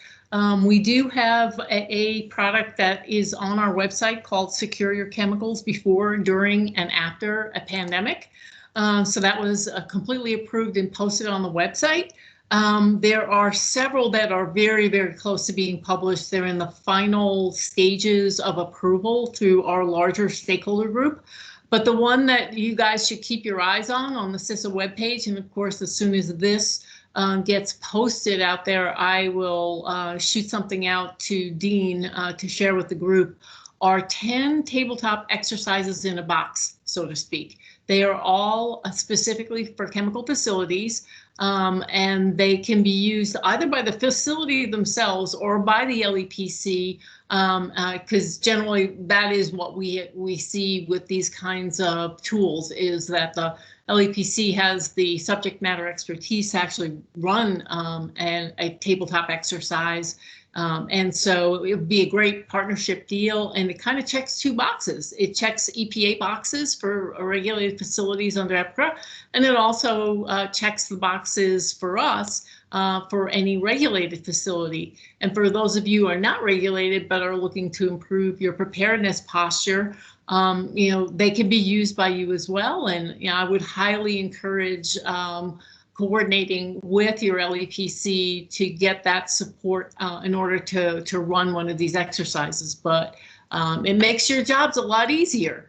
We do have a product that is on our website called Secure Your Chemicals Before, During, and After a Pandemic. So that was completely approved and posted on the website. There are several that are very, very close to being published. They're in the final stages of approval through our larger stakeholder group. But the one that you guys should keep your eyes on the CISA webpage, and of course, as soon as this gets posted out there, I will shoot something out to Dean to share with the group, are 10 tabletop exercises in a box, so to speak. They are all specifically for chemical facilities. And they can be used either by the facility themselves or by the LEPC, because generally that is what we see with these kinds of tools, is that the LEPC has the subject matter expertise to actually run a tabletop exercise And so it would be a great partnership deal, and it kind of checks two boxes. It checks EPA boxes for regulated facilities under EPCRA, and it also checks the boxes for us for any regulated facility. And for those of you who are not regulated but are looking to improve your preparedness posture, they can be used by you as well. And I would highly encourage coordinating with your LEPC to get that support in order to run one of these exercises. But it makes your jobs a lot easier.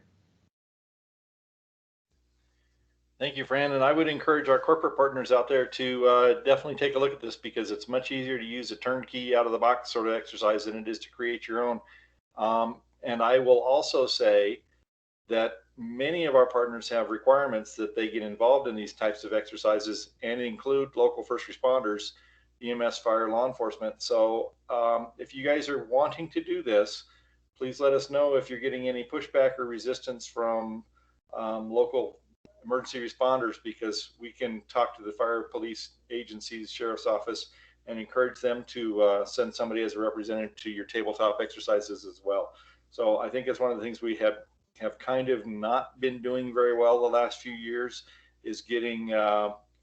Thank you, Fran. And I would encourage our corporate partners out there to definitely take a look at this, because it's much easier to use a turnkey out of the box sort of exercise than it is to create your own. And I will also say that many of our partners have requirements that they get involved in these types of exercises, and include local first responders, EMS, fire, law enforcement. So if you guys are wanting to do this, please let us know if you're getting any pushback or resistance from local emergency responders, because we can talk to the fire, police agencies, sheriff's office, and encourage them to send somebody as a representative to your tabletop exercises as well. So I think it's one of the things we have kind of not been doing very well the last few years, is getting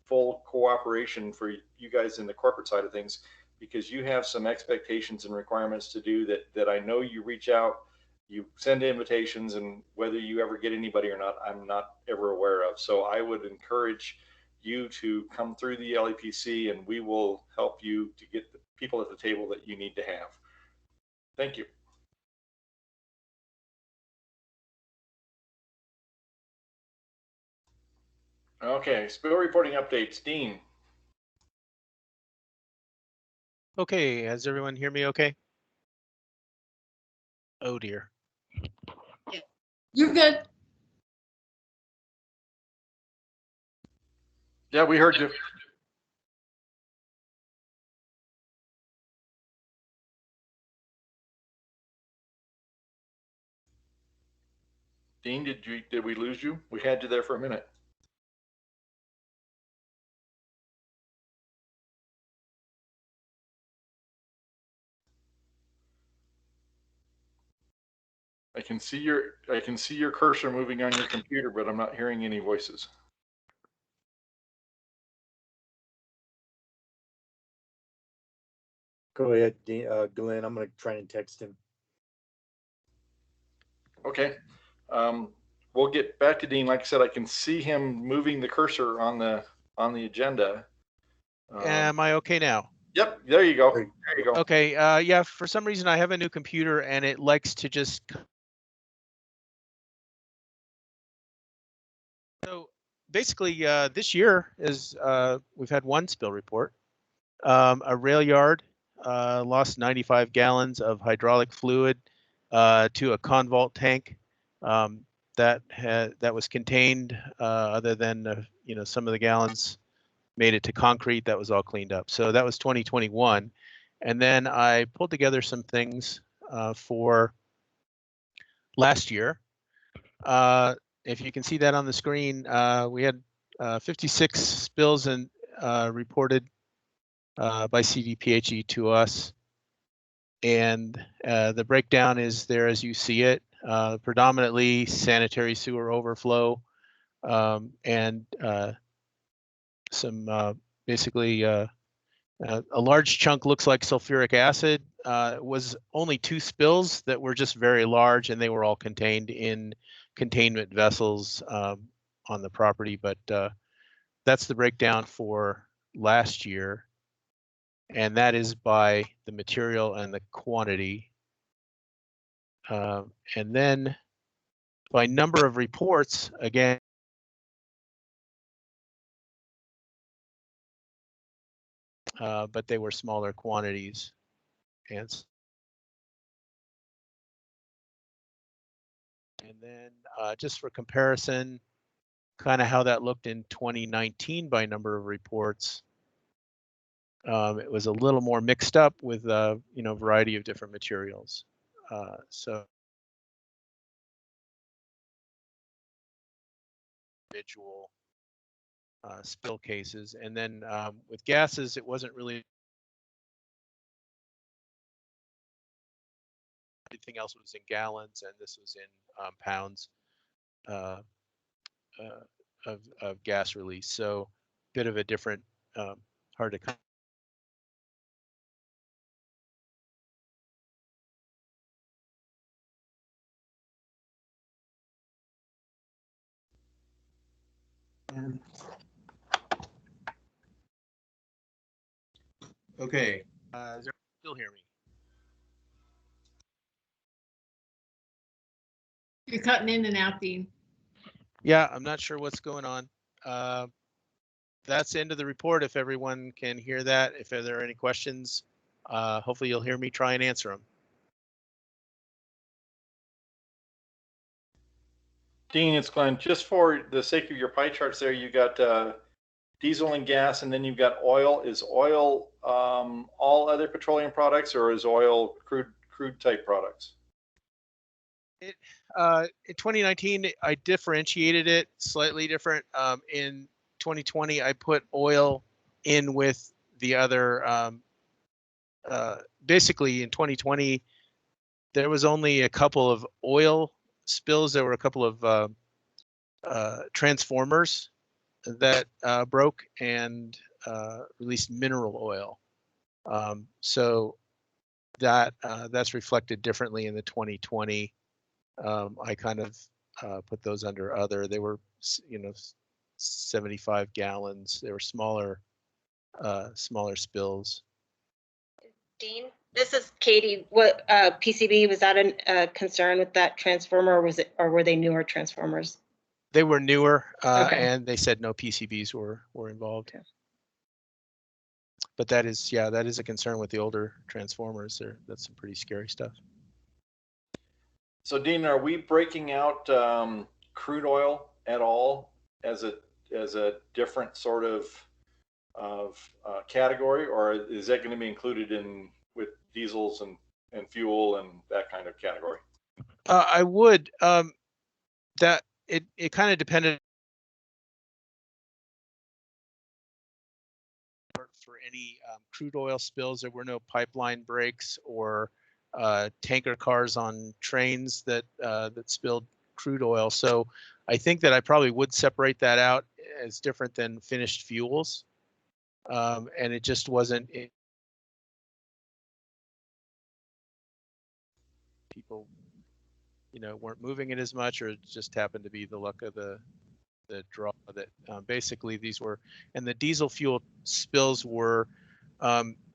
full cooperation for you guys in the corporate side of things, because you have some expectations and requirements to do that I know you reach out, you send invitations, and whether you ever get anybody or not, I'm not ever aware of. So I would encourage you to come through the LEPC, and we will help you to get the people at the table that you need to have. Thank you. Okay, spill reporting updates. Dean. Okay, has everyone hear me okay? Oh dear. You're good. Yeah, we heard you. Dean, did we lose you? We had you there for a minute. I can see your cursor moving on your computer, but I'm not hearing any voices. Go ahead, Glenn. I'm going to try and text him. Okay. We'll get back to Dean. Like I said, I can see him moving the cursor on the agenda. Am I okay now? Yep. There you go. There you go. Okay. Yeah. For some reason, I have a new computer, and it likes to just. So basically, this year is we've had one spill report. A rail yard lost 95 gallons of hydraulic fluid to a convault tank that was contained. Other than some of the gallons made it to concrete, that was all cleaned up. So that was 2021, and then I pulled together some things for last year. If you can see that on the screen, we had 56 spills and reported by CDPHE to us, and the breakdown is there as you see it. Predominantly sanitary sewer overflow, and some basically a large chunk looks like sulfuric acid. It was only 2 spills that were just very large, and they were all contained in containment vessels on the property. But that's the breakdown for last year, and that is by the material and the quantity. And then by number of reports, again, but they were smaller quantities. And then just for comparison, kind of how that looked in 2019 by number of reports. It was a little more mixed up with variety of different materials. So individual spill cases, and then with gases, it wasn't really everything else was in gallons, and this was in pounds of gas release. So bit of a different, hard to. Okay. Is there still hear me? You're cutting in and out, Dean. Yeah, I'm not sure what's going on. That's the end of the report. If everyone can hear that, if there are any questions, hopefully you'll hear me try and answer them. Dean, it's Glenn. Just for the sake of your pie charts there, you got diesel and gas, and then you've got oil. Is oil all other petroleum products, or is oil crude type products? In 2019, I differentiated it slightly different. In 2020, I put oil in with the other. Basically, in 2020, there was only a couple of oil spills. There were a couple of transformers that broke and released mineral oil. So that's reflected differently in the 2020. I kind of put those under other. They were, 75 gallons. They were smaller spills. Dean, this is Katie. What PCB, was that a concern with that transformer, or were they newer transformers? They were newer, Okay. and they said no PCBs were involved. Okay. But that is a concern with the older transformers. That's some pretty scary stuff. So Dean, are we breaking out crude oil at all as a different sort of category, or is that going to be included in with diesels and fuel and that kind of category? I would. That it kind of depended for any crude oil spills. There were no pipeline breaks or tanker cars on trains that spilled crude oil. So I think that I probably would separate that out as different than finished fuels. And it just wasn't. People, weren't moving it as much, or it just happened to be the luck of the draw that basically these were, and the diesel fuel spills were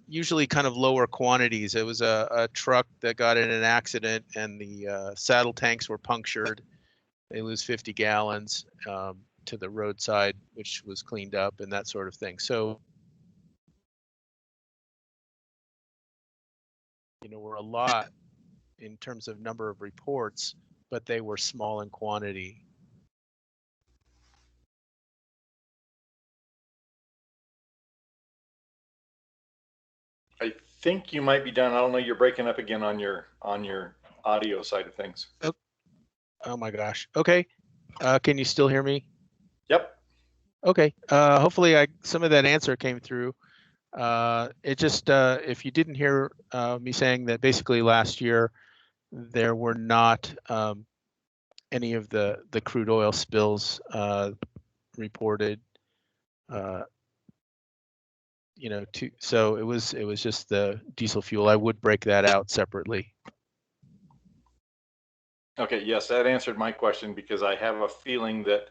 usually kind of lower quantities. It was a truck that got in an accident and the saddle tanks were punctured. They lose 50 gallons to the roadside, which was cleaned up and that sort of thing. So, were a lot in terms of number of reports, but they were small in quantity. I think you might be done. I don't know. You're breaking up again on your audio side of things. Oh my gosh. Okay. Can you still hear me? Yep. Okay. Hopefully some of that answer came through. It just, if you didn't hear me saying that basically last year there were not any of the crude oil spills reported. So it was just the diesel fuel. I would break that out separately. Okay, yes, that answered my question, because I have a feeling that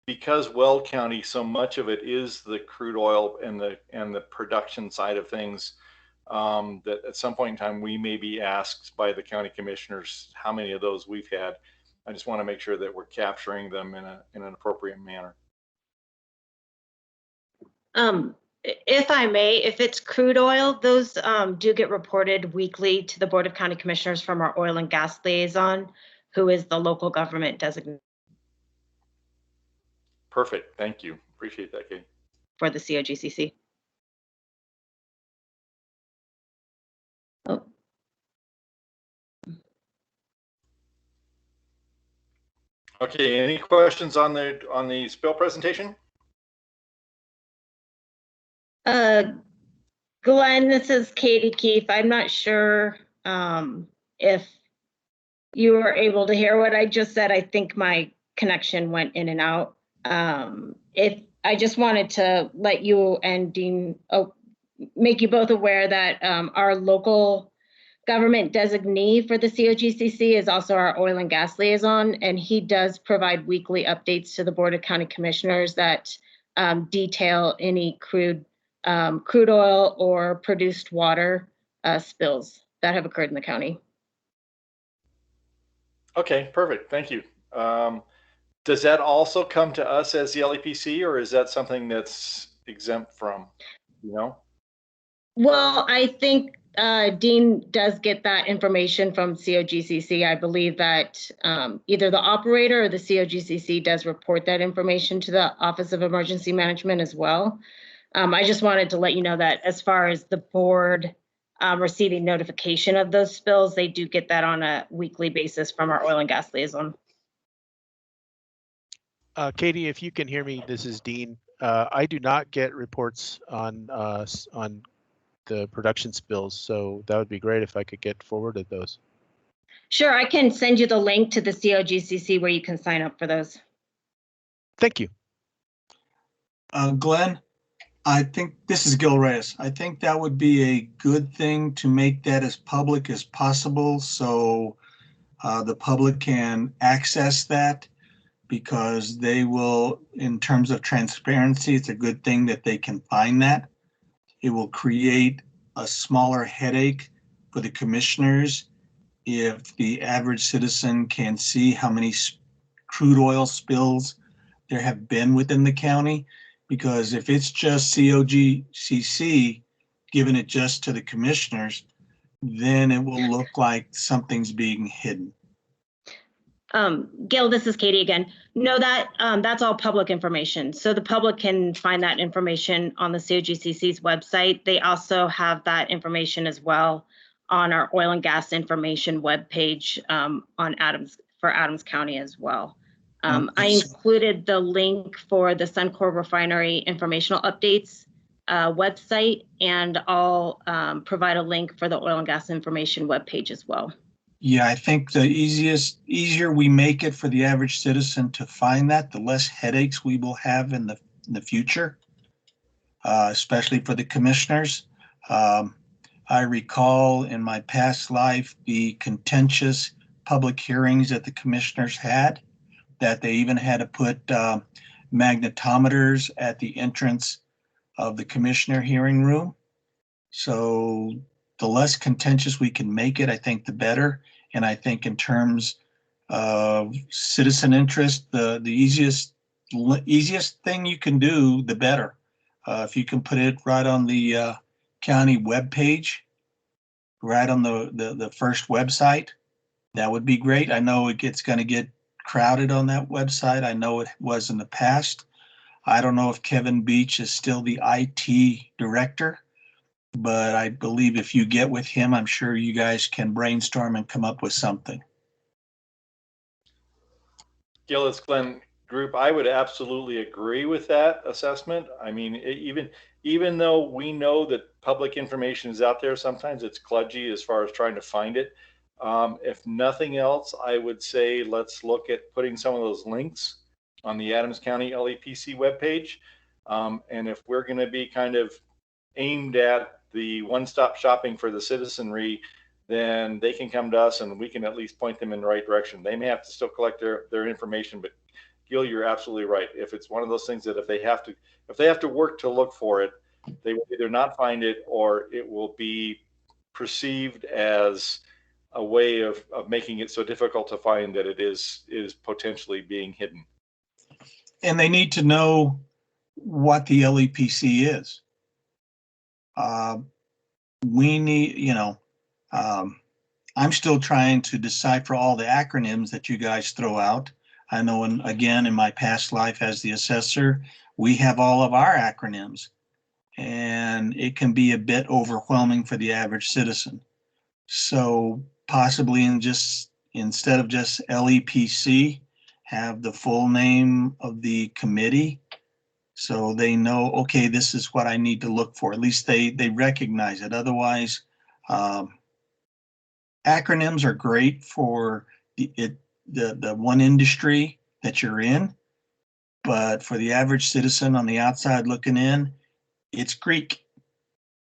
because Weld County, so much of it is the crude oil and the production side of things, that at some point in time we may be asked by the county commissioners how many of those we've had. I just want to make sure that we're capturing them in an appropriate manner. If I may, if it's crude oil, those do get reported weekly to the Board of County Commissioners from our oil and gas liaison, who is the local government designate. Perfect. Thank you. Appreciate that, Kate. For the COGCC. Oh. Okay. Any questions on the spill presentation? Glenn, this is Katie Keefe. I'm not sure if you were able to hear what I just said. I think my connection went in and out. If I just wanted to let you and Dean make you both aware that our local government designee for the COGCC is also our oil and gas liaison, and he does provide weekly updates to the Board of County Commissioners that detail any crude oil or produced water spills that have occurred in the county. Okay, perfect. Thank you. Does that also come to us as the LEPC, or is that something that's exempt from, you know? Well, I think Dean does get that information from COGCC. I believe that either the operator or the COGCC does report that information to the Office of Emergency Management as well. I just wanted to let you know that as far as the board receiving notification of those spills, they do get that on a weekly basis from our oil and gas liaison. Katie, if you can hear me, this is Dean. I do not get reports on the production spills, so that would be great if I could get forwarded those. Sure, I can send you the link to the COGCC where you can sign up for those. Thank you. Glenn, I think this is Gil Reyes. I think that would be a good thing to make that as public as possible so the public can access that, because they will, in terms of transparency, it's a good thing that they can find that. It will create a smaller headache for the commissioners if the average citizen can see how many crude oil spills there have been within the county. Because if it's just COGCC giving it just to the commissioners, then it will look like something's being hidden. Gil, this is Katie again. No, that's all public information. So the public can find that information on the COGCC's website. They also have that information as well on our oil and gas information webpage on Adams County as well. I included the link for the Suncor Refinery informational updates website, and I'll provide a link for the oil and gas information webpage as well. Yeah, I think the easier we make it for the average citizen to find that, the less headaches we will have in the future, especially for the commissioners. I recall in my past life the contentious public hearings that the commissioners had, that they even had to put magnetometers at the entrance of the commissioner hearing room. So the less contentious we can make it, I think the better. And I think in terms of citizen interest, the easiest thing you can do, the better. If you can put it right on the county webpage, right on the first website, that would be great. I know it's going to get crowded on that website. I know it was in the past. I don't know if Kevin Beach is still the IT director, but I believe if you get with him, I'm sure you guys can brainstorm and come up with something. Gillis Glenn Group, I would absolutely agree with that assessment. I mean, even though we know that public information is out there, sometimes it's kludgy as far as trying to find it. If nothing else, I would say let's look at putting some of those links on the Adams County LEPC webpage. And if we're going to be kind of aimed at the one-stop shopping for the citizenry, then they can come to us and we can at least point them in the right direction. They may have to still collect their information, but Gil, you're absolutely right. If it's one of those things that if they have to work to look for it, they will either not find it or it will be perceived as a way of making it so difficult to find that it is potentially being hidden. And they need to know what the LEPC is. We need, I'm still trying to decipher all the acronyms that you guys throw out. I know, again, in my past life as the assessor, we have all of our acronyms, and it can be a bit overwhelming for the average citizen. So possibly instead of just LEPC, have the full name of the committee So they know, okay, this is what I need to look for. At least they recognize it. Otherwise, acronyms are great for the one industry that you're in, but for the average citizen on the outside looking in, it's Greek.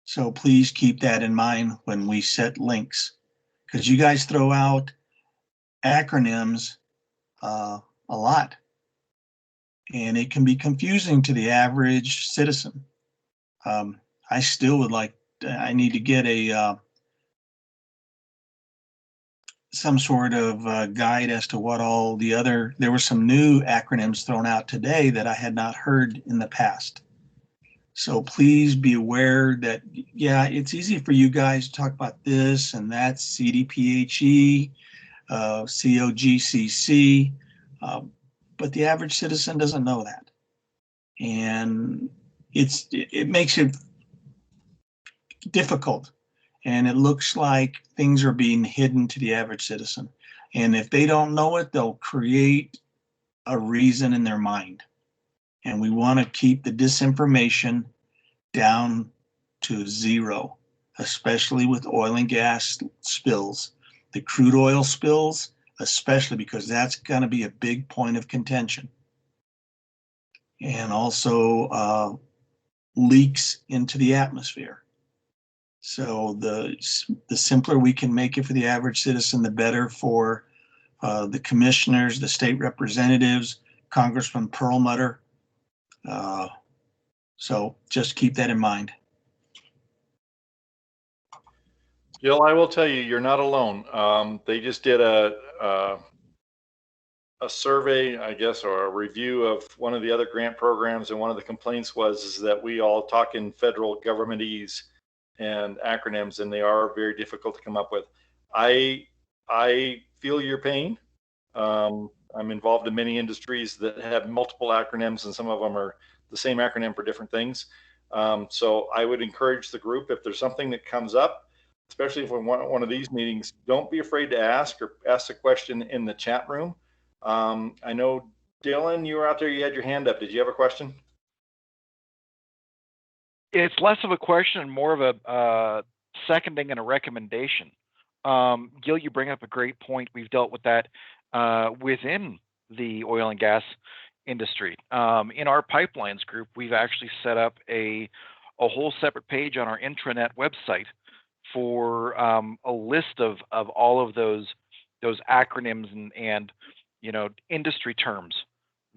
So please keep that in mind when we set links, because you guys throw out acronyms a lot, and it can be confusing to the average citizen. I still would like, I need to get a some sort of guide as to what all the other, there were some new acronyms thrown out today that I had not heard in the past. So please be aware that, yeah, it's easy for you guys to talk about this and that, CDPHE, COGCC, but the average citizen doesn't know that. And it makes it difficult. And it looks like things are being hidden to the average citizen. And if they don't know it, they'll create a reason in their mind. And we want to keep the disinformation down to zero, especially with oil and gas spills. The crude oil spills, especially because that's going to be a big point of contention. And also leaks into the atmosphere. So the simpler we can make it for the average citizen, the better for the commissioners, the state representatives, Congressman Perlmutter. So just keep that in mind. Jill, I will tell you, you're not alone. They just did a survey, I guess, or a review of one of the other grant programs, and one of the complaints is that we all talk in federal governmentese and acronyms, and they are very difficult to come up with. I feel your pain. I'm involved in many industries that have multiple acronyms, and some of them are the same acronym for different things. So I would encourage the group, if there's something that comes up, especially if we want one of these meetings, don't be afraid to ask a question in the chat room. I know, Dylan, you were out there, you had your hand up. Did you have a question? It's less of a question and more of a seconding and a recommendation. Gil, you bring up a great point. We've dealt with that within the oil and gas industry. In our pipelines group, we've actually set up a whole separate page on our intranet website for a list of all of those acronyms and industry terms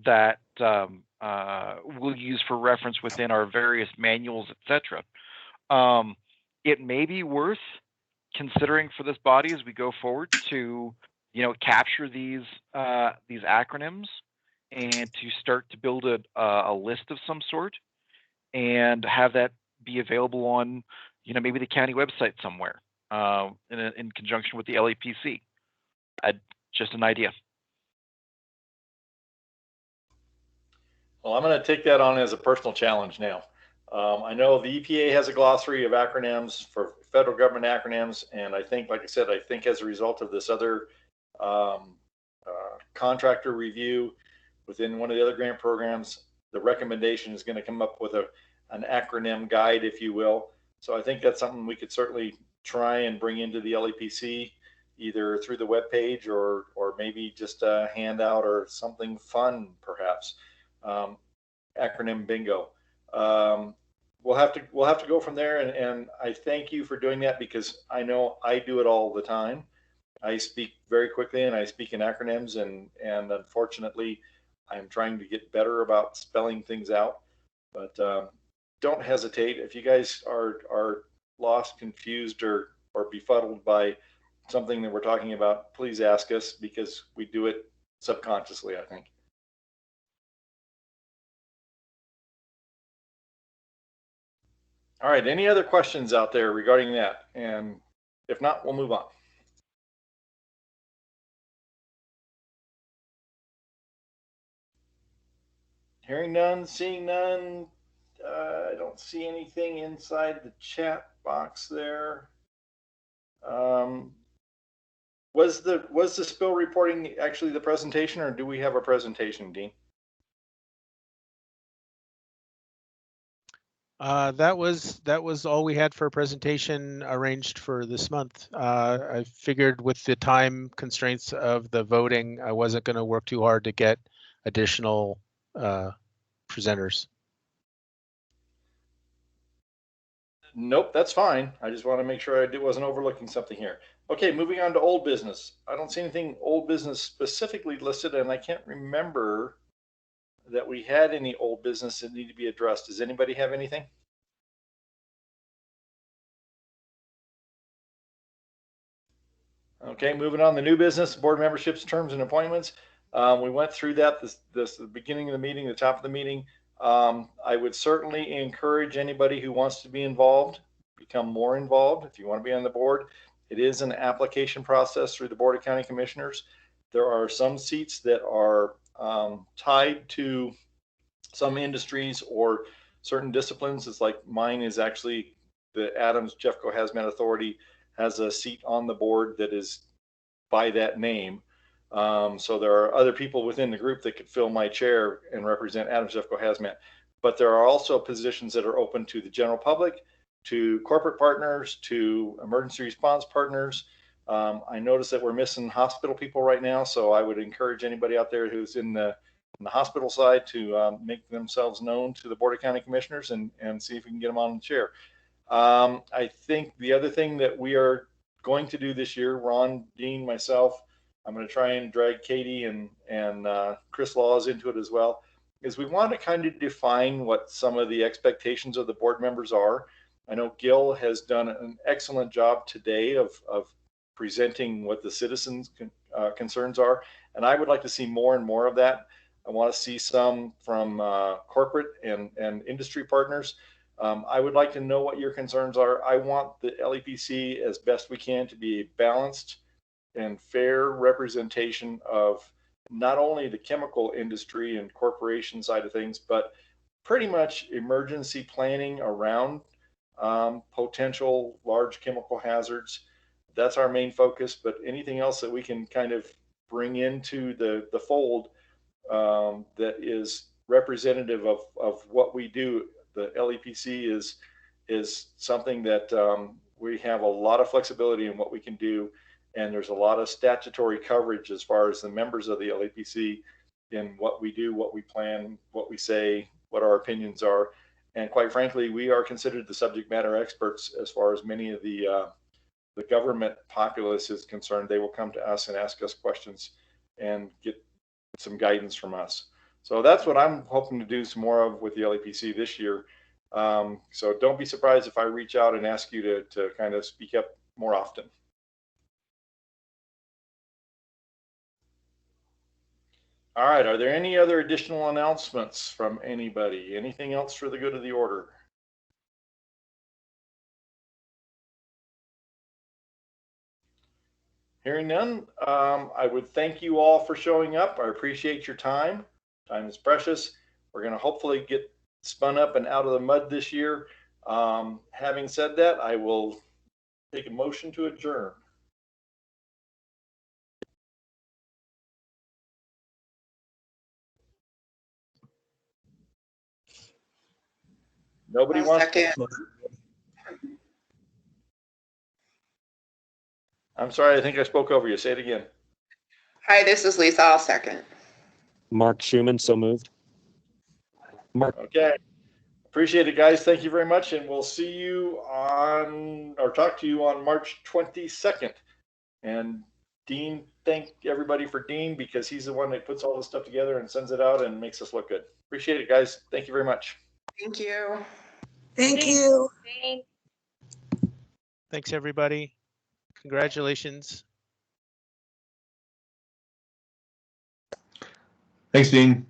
that we'll use for reference within our various manuals, etc. It may be worth considering for this body as we go forward to capture these acronyms and to start to build a list of some sort and have that be available on maybe the county website somewhere in conjunction with the LEPC. Just an idea. Well, I'm going to take that on as a personal challenge now. I know the EPA has a glossary of acronyms for federal government acronyms, and I think, like I said, I think as a result of this other contractor review within one of the other grant programs, the recommendation is going to come up with an acronym guide, if you will. So I think that's something we could certainly try and bring into the LEPC, either through the webpage or maybe just a handout or something fun, perhaps. Acronym bingo. We'll have to go from there, and I thank you for doing that, because I know I do it all the time. I speak very quickly and I speak in acronyms, and unfortunately I'm trying to get better about spelling things out. But don't hesitate. If you guys are lost, confused, or befuddled by something that we're talking about, please ask us, because we do it subconsciously, I think. All right, any other questions out there regarding that? And if not, we'll move on. Hearing none, seeing none. I don't see anything inside the chat box there. Was the spill reporting actually the presentation, or do we have a presentation, Dean? That was all we had for a presentation arranged for this month. I figured with the time constraints of the voting, I wasn't going to work too hard to get additional presenters. Nope, that's fine. I just want to make sure I wasn't overlooking something here. Okay, moving on to old business. I don't see anything old business specifically listed, and I can't remember that we had any old business that need to be addressed. Does anybody have anything? Okay, moving on to new business, board memberships, terms and appointments. We went through that the beginning of the meeting, the top of the meeting. I would certainly encourage anybody who wants to be involved, become more involved. If you want to be on the board, it is an application process through the Board of County Commissioners. There are some seats that are tied to some industries or certain disciplines. It's like mine is actually the Adams Jeffco Hazmat Authority has a seat on the board that is by that name. So there are other people within the group that could fill my chair and represent Adams Jeffco Hazmat. But there are also positions that are open to the general public, to corporate partners, to emergency response partners. I noticed that we're missing hospital people right now, so I would encourage anybody out there who's in the hospital side to make themselves known to the Board of County Commissioners and see if we can get them on the chair. I think the other thing that we are going to do this year, Ron, Dean, myself, I'm going to try and drag Katie and Chris Laws into it as well, is we want to kind of define what some of the expectations of the board members are. I know Gil has done an excellent job today of presenting what the citizens' concerns are, and I would like to see more and more of that. I want to see some from corporate and industry partners. I would like to know what your concerns are. I want the LEPC as best we can to be a balanced and fair representation of not only the chemical industry and corporation side of things, but pretty much emergency planning around potential large chemical hazards. That's our main focus, but anything else that we can kind of bring into the fold that is representative of what we do. The LEPC is something that we have a lot of flexibility in what we can do, and there's a lot of statutory coverage as far as the members of the LEPC in what we do, what we plan, what we say, what our opinions are. And quite frankly, we are considered the subject matter experts as far as many of the government populace is concerned. They will come to us and ask us questions and get some guidance from us. So that's what I'm hoping to do some more of with the LEPC this year. So don't be surprised if I reach out and ask you to kind of speak up more often. All right, are there any other additional announcements from anybody? Anything else for the good of the order? Hearing none, I would thank you all for showing up. I appreciate your time. Time is precious. We're going to hopefully get spun up and out of the mud this year. Having said that, I will take a motion to adjourn. Nobody wants to. I'm sorry, I think I spoke over you. Say it again. Hi, this is Lisa. I'll second. Mark Schuman, so moved. Mark. Okay. Appreciate it, guys. Thank you very much. And we'll see you on, or talk to you on March 22nd. And Dean, thank everybody for Dean, because he's the one that puts all this stuff together and sends it out and makes us look good. Appreciate it, guys. Thank you very much. Thank you. Thank you. Thanks, everybody. Congratulations. Thanks, Dean.